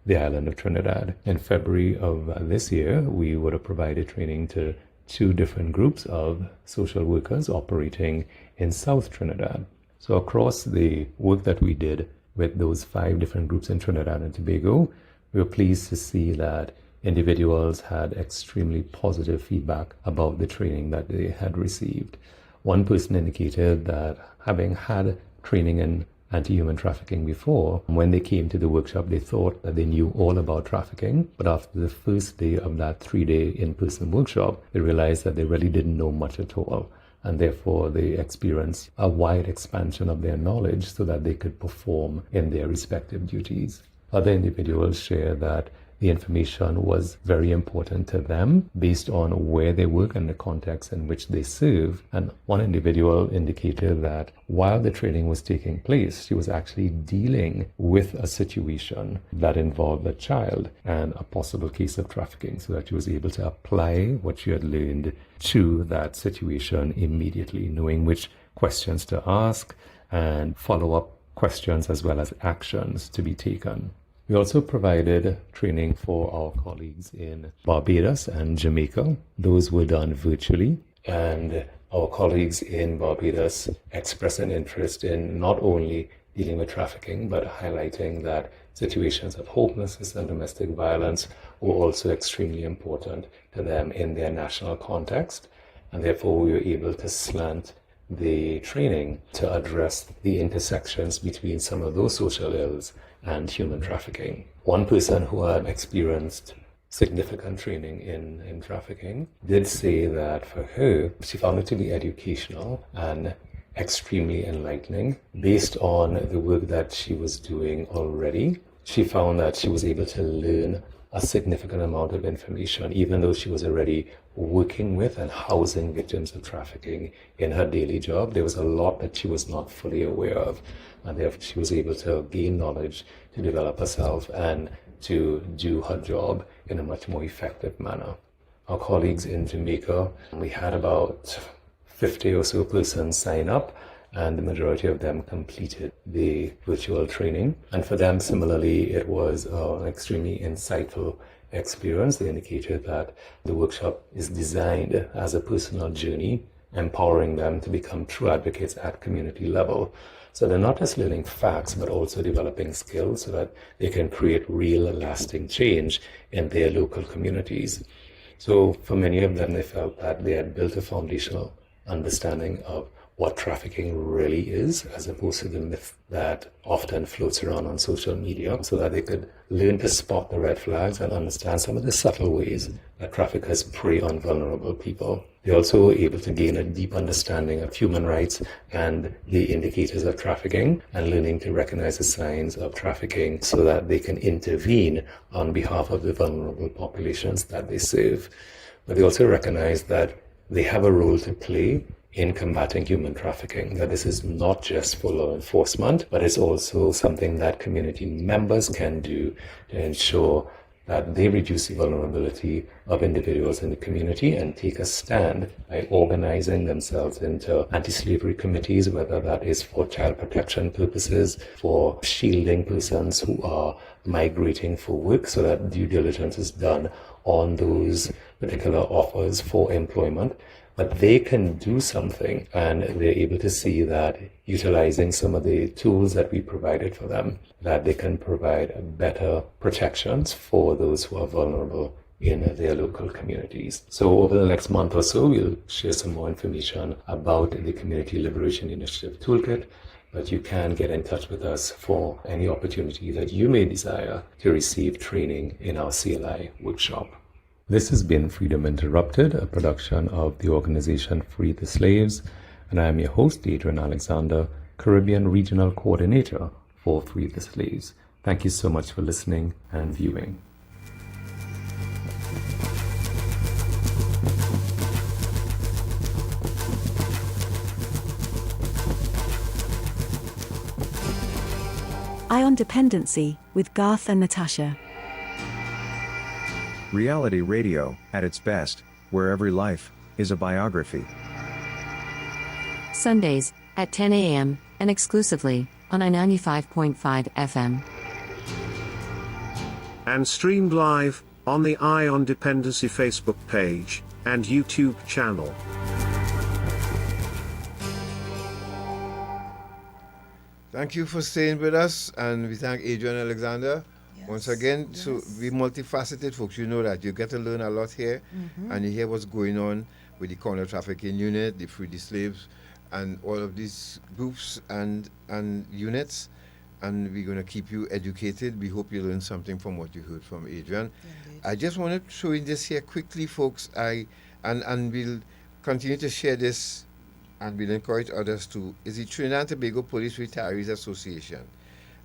the island of Trinidad. In February of this year, we would have provided training to 2 different groups of social workers operating in South Trinidad. So across the work that we did with those 5 different groups in Trinidad and Tobago, we were pleased to see that individuals had extremely positive feedback about the training that they had received. One person indicated that having had training in anti-human trafficking before, when they came to the workshop, they thought that they knew all about trafficking. But after the first day of that 3-day in-person workshop, they realized that they really didn't know much at all. And therefore, they experienced a wide expansion of their knowledge so that they could perform in their respective duties. Other individuals share that the information was very important to them based on where they work and the context in which they serve. And one individual indicated that while the training was taking place, she was actually dealing with a situation that involved a child and a possible case of trafficking, so that she was able to apply what she had learned to that situation immediately, knowing which questions to ask and follow-up questions as well as actions to be taken. We also provided training for our colleagues in Barbados and Jamaica. Those were done virtually, and our colleagues in Barbados expressed an interest in not only dealing with trafficking, but highlighting that situations of homelessness and domestic violence were also extremely important to them in their national context, and therefore we were able to slant the training to address the intersections between some of those social ills and human trafficking. One person who had experienced significant training in trafficking did say that for her, she found it to be educational and extremely enlightening. Based on the work that she was doing already, she found that she was able to learn a significant amount of information, even though she was already working with and housing victims of trafficking in her daily job. There was a lot that she was not fully aware of, and therefore she was able to gain knowledge to develop herself and to do her job in a much more effective manner. Our colleagues in Jamaica, we had about 50 or so persons sign up, and the majority of them completed the virtual training. And for them, similarly, it was an extremely insightful experience. They indicated that the workshop is designed as a personal journey, empowering them to become true advocates at community level. So they're not just learning facts, but also developing skills so that they can create real lasting change in their local communities. So for many of them, they felt that they had built a foundational understanding of what trafficking really is, as opposed to the myth that often floats around on social media, so that they could learn to spot the red flags and understand some of the subtle ways that traffickers prey on vulnerable people. They also were able to gain a deep understanding of human rights and the indicators of trafficking, and learning to recognize the signs of trafficking so that they can intervene on behalf of the vulnerable populations that they serve. But they also recognize that they have a role to play in combating human trafficking, that this is not just for law enforcement, but it's also something that community members can do to ensure that they reduce the vulnerability of individuals in the community and take a stand by organizing themselves into anti-slavery committees, whether that is for child protection purposes, for shielding persons who are migrating for work, so that due diligence is done on those particular offers for employment. But they can do something, and they're able to see that utilizing some of the tools that we provided for them, that they can provide better protections for those who are vulnerable in their local communities. So over the next month or so, we'll share some more information about the Community Liberation Initiative Toolkit, but you can get in touch with us for any opportunity that you may desire to receive training in our CLI workshop. This has been Freedom Interrupted, a production of the organization Free the Slaves, and I am your host, Adrian Alexander, Caribbean Regional Coordinator for Free the Slaves. Thank you so much for listening and viewing. Eye on Dependency with Garth and Natasha. Reality radio, at its best, where every life is a biography. Sundays at 10 a.m. and exclusively on 95.5 FM. And streamed live on the Eye on Dependency Facebook page and YouTube channel. Thank you for staying with us, and we thank Adrian Alexander. Once again, so we multifaceted folks. You know that you get to learn a lot here, and you hear what's going on with the counter trafficking unit, the Free the Slaves, and all of these groups and units. And we're going to keep you educated. We hope you learned something from what you heard from Adrian. I just want to show you this here quickly, folks. And we'll continue to share this, and we'll encourage others to. Is the Trinidad and Tobago Police Retirees Association.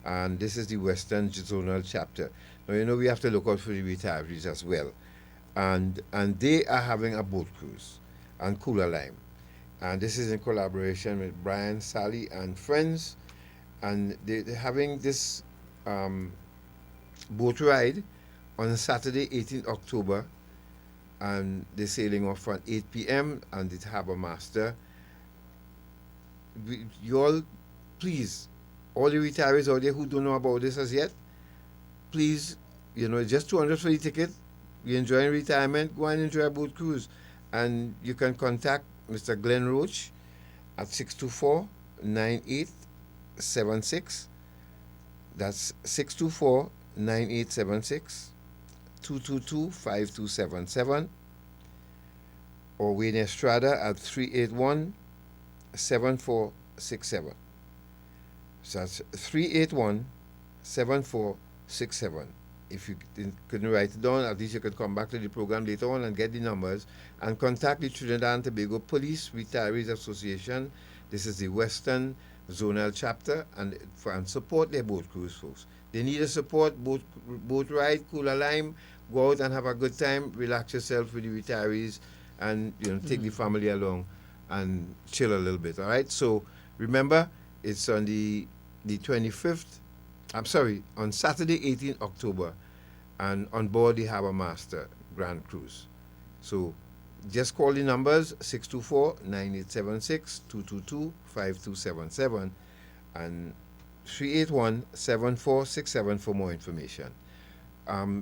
and this is the Western Zonal Chapter. Now, you know, we have to look out for the retirees as well. And they are having a boat cruise on Cooler Lime. And this is in collaboration with Brian, Sally, and friends. And they're having this boat ride on Saturday, 18th October. And they're sailing off at 8 p.m. and the harbor master. You all, please, all the retirees out there who don't know about this as yet, please, you know, it's just $200 for the ticket. You're enjoying retirement, go and enjoy a boat cruise. And you can contact Mr. Glenn Roach at 624-9876. That's 624-9876, 222-5277. Or Wayne Estrada at 381-7467. So that's 381-7467. If you couldn't write it down, at least you could come back to the program later on and get the numbers and contact the Trinidad and Tobago Police Retirees Association. This is the Western Zonal Chapter, and support their boat cruise, folks. They need a support, boat ride, Cooler Lime, go out and have a good time, relax yourself with the retirees, and take the family along and chill a little bit, all right? So remember, it's on the 25th, on Saturday, 18th October, and on board the Harbor Master Grand Cruise. So just call the numbers 624-9876, 222-5277, and 381-7467 for more information.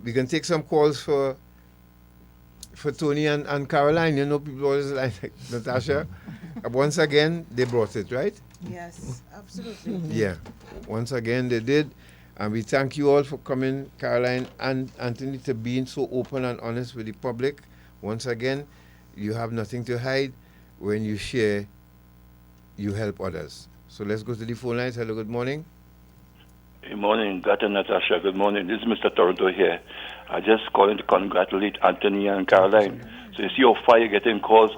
We can take some calls for Tony and Caroline. You know, people always like Natasha. Once again, they brought it, right? Yes, absolutely. Yeah, once again they did. And we thank you all for coming, Caroline and Anthony, to being so open and honest with the public. Once again, you have nothing to hide. When you share, you help others. So let's go to the phone lines. Hello, good morning. Good morning, Gata Natasha. Good morning. This is Mr. Toronto here. I just calling to congratulate Anthony and Caroline. So you see how far you're getting calls.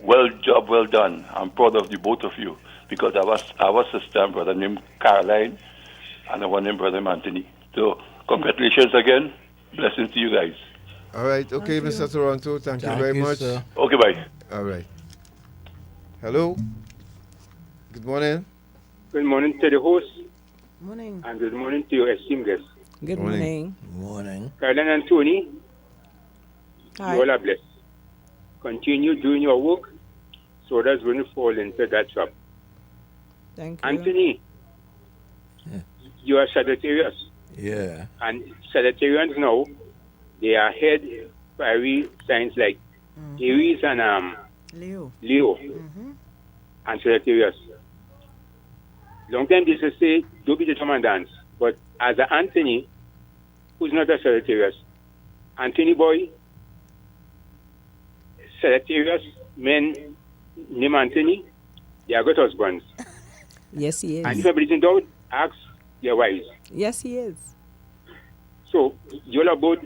Well job, well done. I'm proud of the both of you because I was sister and brother named Caroline and I one named brother Anthony. So congratulations again. Blessings to you guys. All right. Okay, Mr. Toronto. Thank you very much. Sir. Okay, bye. All right. Hello. Good morning. Good morning to the host. Morning. And good morning to your esteemed guests. Good morning. Morning. Caroline and Tony, Hi. you all are blessed. Continue doing your work so that's going to fall into that trap. Thank you. Anthony, you are Sagittarius. Yeah. And Sagittarians now, they are head fiery signs like Aries and Leo. And Sagittarius. Long time they say, don't be the drum and dance. But as an Anthony, who's not a Sagittarius, Anthony boy, Sagittarius men named Anthony, they are good husbands. Yes, he is. And if everything doubt, ask your wives. Yes, he is. So, you all are both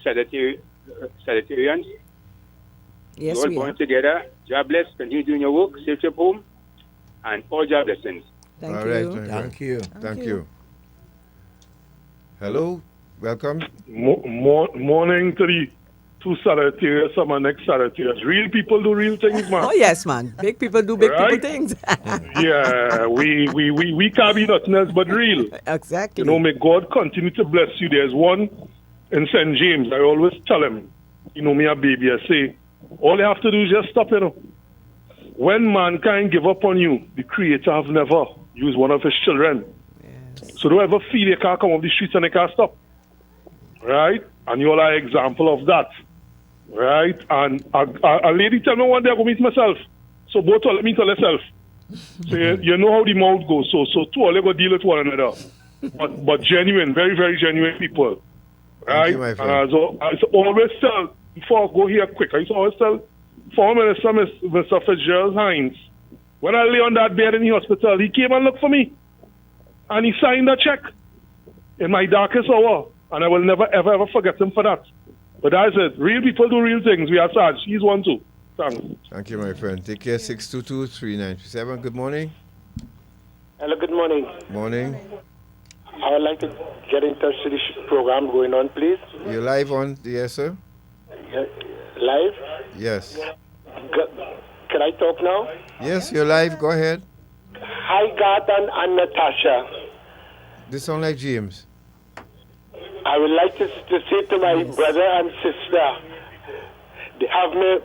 Sagittarians. Yes, you all we born are. together. God bless. Continue doing your work. Safe trip home. And all job blessings. Thank All you. right. Thank you. Thank you. Hello. Welcome. Morning to the two Sagittarius and my next Sagittarius. Real people do real things, man. Oh, yes, man. Big people do big Right? people things. Yeah, we can't be nothing else but real. Exactly. You know, may God continue to bless you. There's one in St. James. I always tell him, you know me a baby, I say, all you have to do is just stop, you know. When mankind give up on you, the Creator have never used one of his children. Yes. So don't ever feel you can't come off the streets and they can't stop. Right? And you all are an example of that. Right? And a lady tell me one day I go meet myself. So both all meet yourself. So you know how the mouth goes. So two all go deal with one another. But genuine, very, very genuine people. Right? my And friend. I always tell, before I go here quick, I used to always tell former Minister Mr. Fitzgerald Hines, when I lay on that bed in the hospital, he came and looked for me. And he signed a check in my darkest hour. And I will never, ever, ever forget him for that. But that's it. Real people do real things. We are Sarge. He's one too. Thanks. Thank you, my friend. Take care. 622-3937. Good morning. Hello, good morning. Morning. I would like to get in touch with this program going on, please. You're live on, yes, sir? Yeah. Live? Yes. Can I talk now? Yes, you're live. Go ahead. Hi, Garth and Natasha. This sound like James. I would like to say to my brother and sister, they have me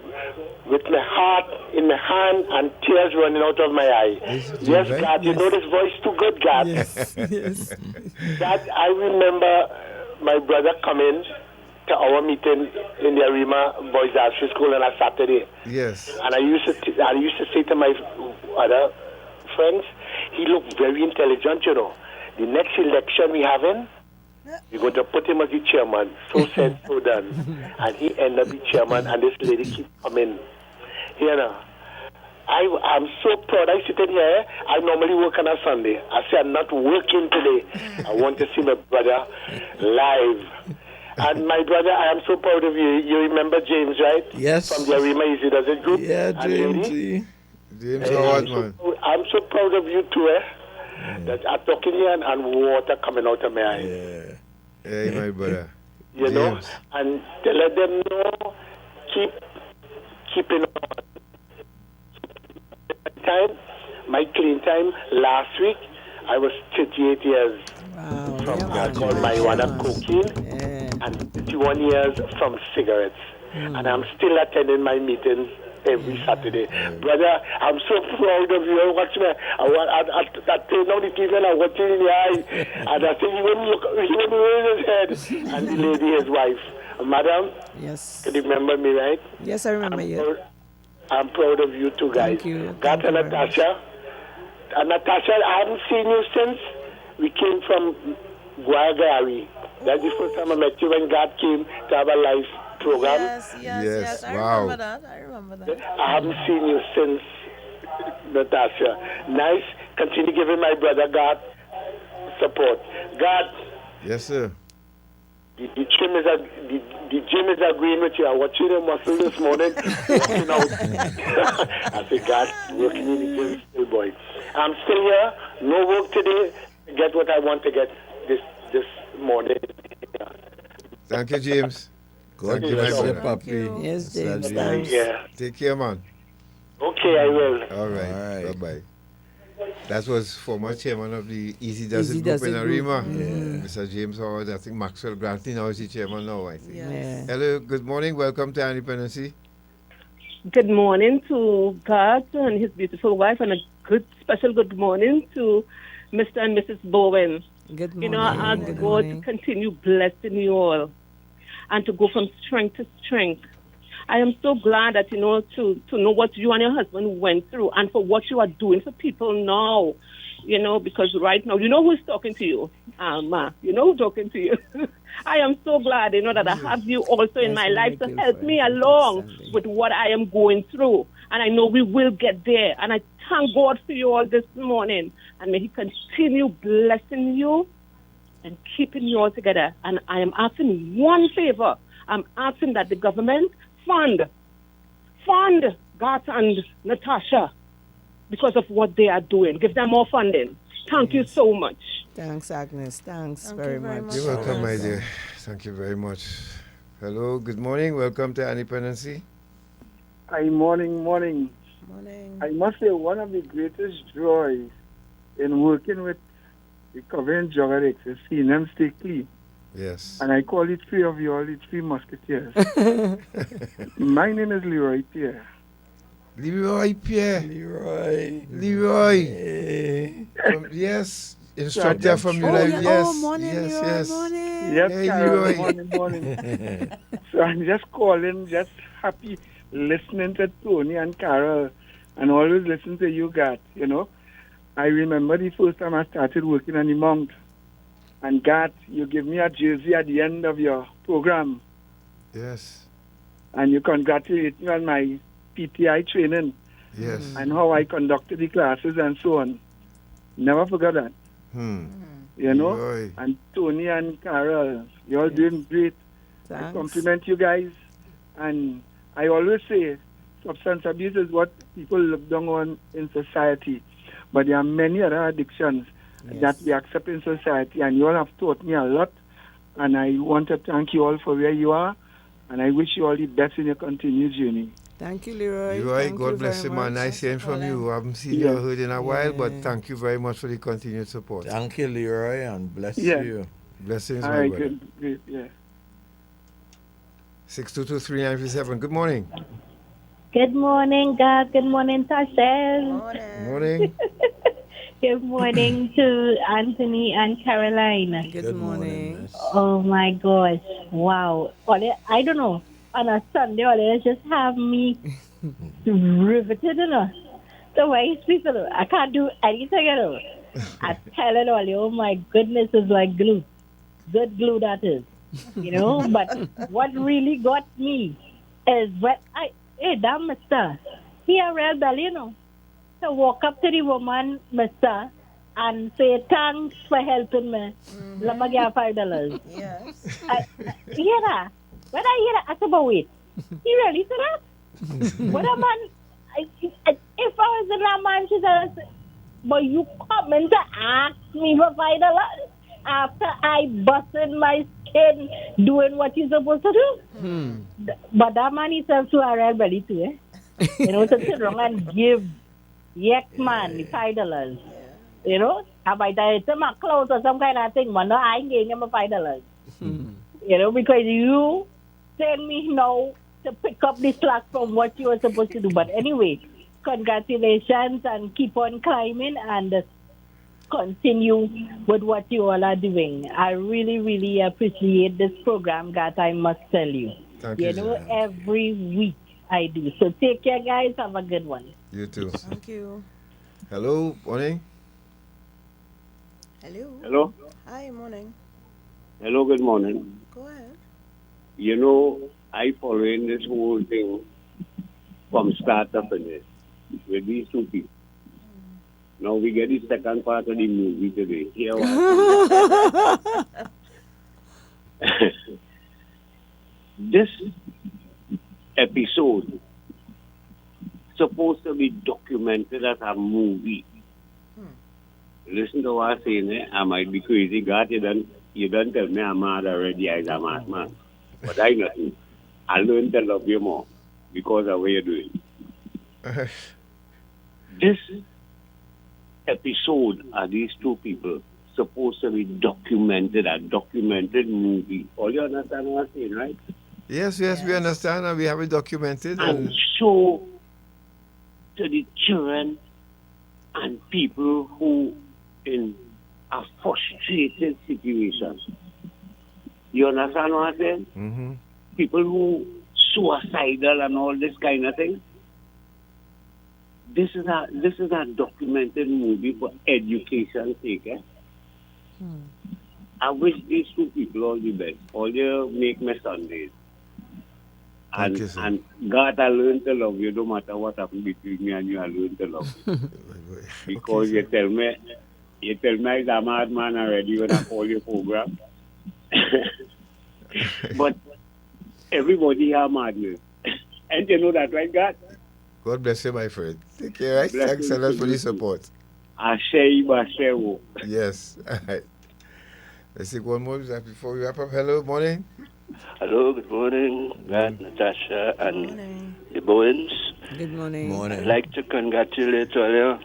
with my heart in my hand and tears running out of my eye. Yes, right? God, you know this voice too good, God. Yes, yes. God, I remember my brother coming to our meeting in the Arima Boys Archery School on a Saturday. Yes. And I used to say to my other friends, he looked very intelligent, you know. The next election we having, we're going to put him as the chairman. So said, so done. And he ended up the chairman, and this lady keep coming. You know, I'm so proud. I sit in here. I normally work on a Sunday. I say I'm not working today. I want to see my brother live. And my brother, I am so proud of you. You remember James, right? Yes. From the Arima Easy Does It group? Yeah, James. James Howard, man. I'm so proud of you too, that I'm talking here and water coming out of my eyes. Yeah. Hey, my brother. You know, and to let them know, keeping on. Time, my clean time last week, I was 38 years from alcohol, marijuana, cocaine, and 51 years from cigarettes. And I'm still attending my meetings every Saturday. Brother, I'm so proud of you. Watch me. I turn on the TV and I watch it in the eye. And I say, he wouldn't raise his head. And the lady, his wife. Madam? Yes. You remember me, right? Yes, I remember you. I'm proud of you too, guys. Thank you. Gat and Natasha. And Natasha, I haven't seen you since we came from Guagari. That's the first time I met you when God came to have a live program. Yes. I remember that. I haven't seen you since, Natasha. Nice. Continue giving my brother God support. God. Yes, sir. The gym is agreeing with you. I watched the muscle this morning, working out. I said, God, working in the gym still, boy. I'm still here. No work today. Get what I want to get this morning. Thank you, James. God Thank you, bless my you, brother. Papi. Yes, James. Thanks. Yeah. Take care, man. Okay, I will. All right. Bye-bye. That was former chairman of the Easy Does It group in Arima. Mr. James Howard. I think Maxwell Grantley now is the chairman now, I think. Yes. Hello, good morning. Welcome to Dependency. Good morning to God and his beautiful wife, and a special good morning to Mr. and Mrs. Bowen. Good morning. You know, I ask God to continue blessing you all and to go from strength to strength. I am so glad that, you know, to know what you and your husband went through and for what you are doing for people now, you know, because right now, you know who's talking to you, Ma. You know who's talking to you. I am so glad, you know, that I have you also in my life to help me along with what I am going through. And I know we will get there. And I thank God for you all this morning. And may he continue blessing you and keeping you all together. And I am asking one favor. I'm asking that the government fund Garth and Natasha because of what they are doing. Give them more funding. Thank you so much. Thanks, Agnes. Thanks very much. You're welcome, my dear. Thank you very much. Hello, good morning. Welcome to Dependency. Hi, morning. I must say one of the greatest joys in working with recovering drug addicts is seeing them stay clean. Yes. And I call it three of you all the three musketeers. My name is Leroy Pierre. Leroy. Yes. Instructor from your life. Yes. Morning, yes. Morning. Yes, hey, Carol, Leroy. morning. So I'm just calling, just happy listening to Tony and Carol and always listen to you, Gat, you know. I remember the first time I started working on the Mount. And Gat, you give me a jersey at the end of your program. Yes. And you congratulate me on my PTI training. Yes. And how I conducted the classes and so on. Never forgot that. You know? Leroy. And Tony and Carol, you're doing great. Thanks. I compliment you guys. And I always say substance abuse is what people look down on in society. But there are many other addictions. that we accept in society. And you all have taught me a lot. And I want to thank you all for where you are. And I wish you all the best in your continued journey. Thank you, Leroy. Leroy, Thank God you bless very you, man. much. Nice hearing from you. I haven't seen you or heard in a while, but thank you very much for the continued support. Thank you, Leroy, and bless Yeah. you. Blessings, All my right, brother. good, yeah. 622-3937. Good morning. Good morning, God. Good morning, Tasha. Good morning. Good morning to Anthony and Caroline. Good morning. Oh my gosh. Wow. I don't know. On a Sunday, they just have me riveted, you know. The way he speaks, I can't do anything, you know. I tell it all, oh my goodness, it's like glue. Good glue that is. You know, but what really got me is when hey, that mister, he a real bell, you know. To walk up to the woman, mister, and say, thanks for helping me. Let me get $5. Yes. Hear that? When I hear that, I said, but wait, he really said that? What a man, if I was in that man, she said, but you come in to ask me for $5 after I busted my skin doing what you're supposed to do? But that man himself to a real belly too, eh? You know, to sit around and give man the $5. You know, I might say my clothes or some kind of thing, but no, I ain't giving him $5. You know, because you send me now to pick up the slack from what you were supposed to do. But anyway, congratulations and keep on climbing and continue with what you all are doing. I really, really appreciate this program, God, I must tell you. Thank you you, know, Jan. every week I do. So take care, guys. Have a good one. You too. Thank you. Hello, morning. Hello. Hello. Hi, morning. Hello, good morning. Go ahead. You know, I following this whole thing from start to finish with these two people. Now we get the second part of the movie today. Here what? This episode supposed to be documented as a movie. Listen to what I'm saying. I might be crazy. God, you don't tell me I'm mad already. I'm a mad man. But I nothing. I learned to love you more because of what you're doing. This episode of these two people supposed to be documented, a documented movie. All you understand what I'm saying, right? Yes, we understand and we have it documented. And show to the children and people who in a frustrated situation. You understand what I'm saying? Mm-hmm. People who suicidal and all this kind of thing. This is a documented movie for education's sake. I wish these two people all the best. All you make me Sundays. And God, I learn to love you no matter what happens between me and you. I learn to love you. Because you tell me I'm a mad man already when I call your program. But everybody have madness. And you know that, right, God? God bless you, my friend. Take care, right? Thanks a lot for the support. Yes. All right. Let's take one more before we wrap up. Hello, morning. Hello, good morning, Matt, Natasha, and the Bowens. Good morning. I'd like to congratulate all you.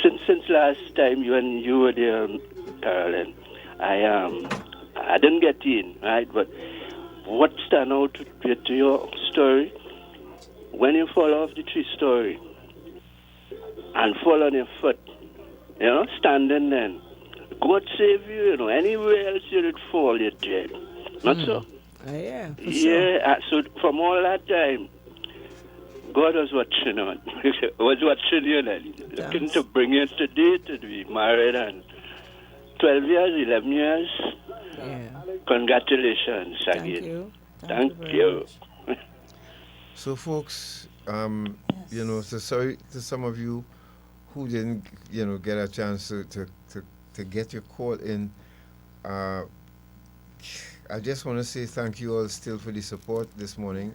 Since last time you were there, Carolyn, I didn't get in, right? But what stand out to your story, when you fall off the tree story and fall on your foot, you know, standing then, God save you, you know, anywhere else you would fall, you're dead. Not so? Yeah, for yeah, so from all that time, God was watching on. Was watching you then. Looking to bring you today to be married and 12 years, 11 years. Yeah. Congratulations again. Thank you. So, folks, you know, so sorry to some of you who didn't, you know, get a chance to get your call in. I just want to say thank you all still for the support this morning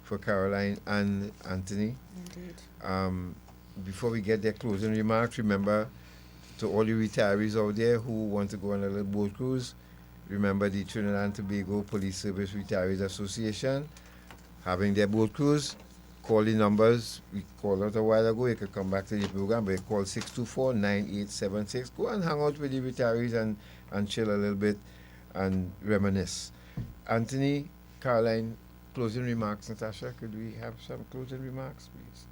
for Caroline and Anthony. Indeed. before we get their closing remarks, remember to all you retirees out there who want to go on a little boat cruise, remember the Trinidad and Tobago Police Service Retirees Association having their boat cruise. Call the numbers. We called out a while ago. You can come back to the program, but call 624-9876. Go and hang out with the retirees and chill a little bit and reminisce. Anthony, Caroline, closing remarks. Natasha, could we have some closing remarks, please?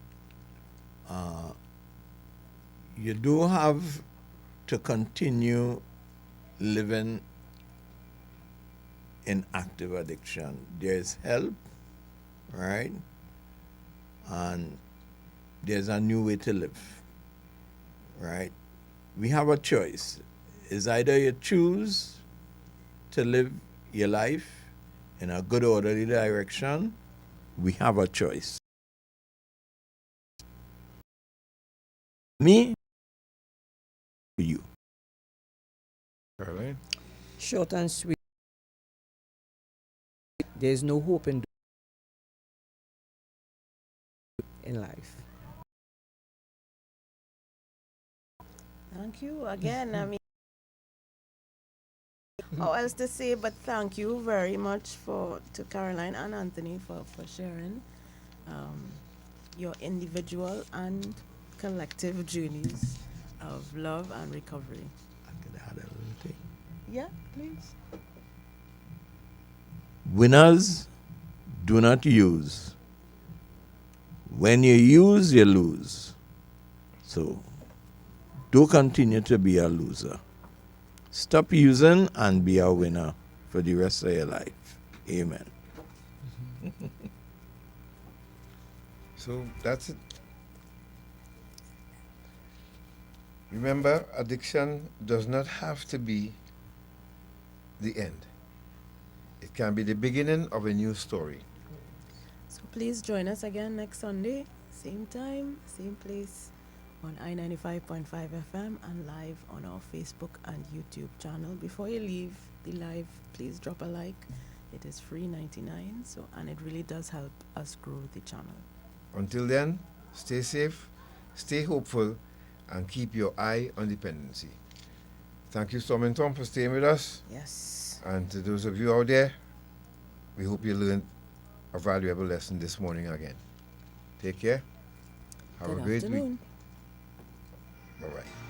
You do have to continue living in active addiction. There's help, right? And there's a new way to live, right? We have a choice. It's either you choose to live your life in a good orderly direction, we have a choice. Me, you. Caroline? Short and sweet. There's no hope in life. Thank you again. I mean, how else to say but thank you very much to Caroline and Anthony for sharing your individual and collective journeys of love and recovery. I could add a little thing. Yeah, please. Winners do not use. When you use, you lose. So don't continue to be a loser. Stop using and be a winner for the rest of your life. Amen. So that's it. Remember, addiction does not have to be the end. It can be the beginning of a new story. So please join us again next Sunday, same time, same place, on I-95.5 FM and live on our Facebook and YouTube channel. Before you leave the live, please drop a like. It is free 99, and it really does help us grow the channel. Until then, stay safe, stay hopeful, and keep your eye on dependency. Thank you, Storm and Tom, for staying with us. Yes. And to those of you out there, we hope you learned a valuable lesson this morning again. Take care. Have a great week. Afternoon. Bye-bye.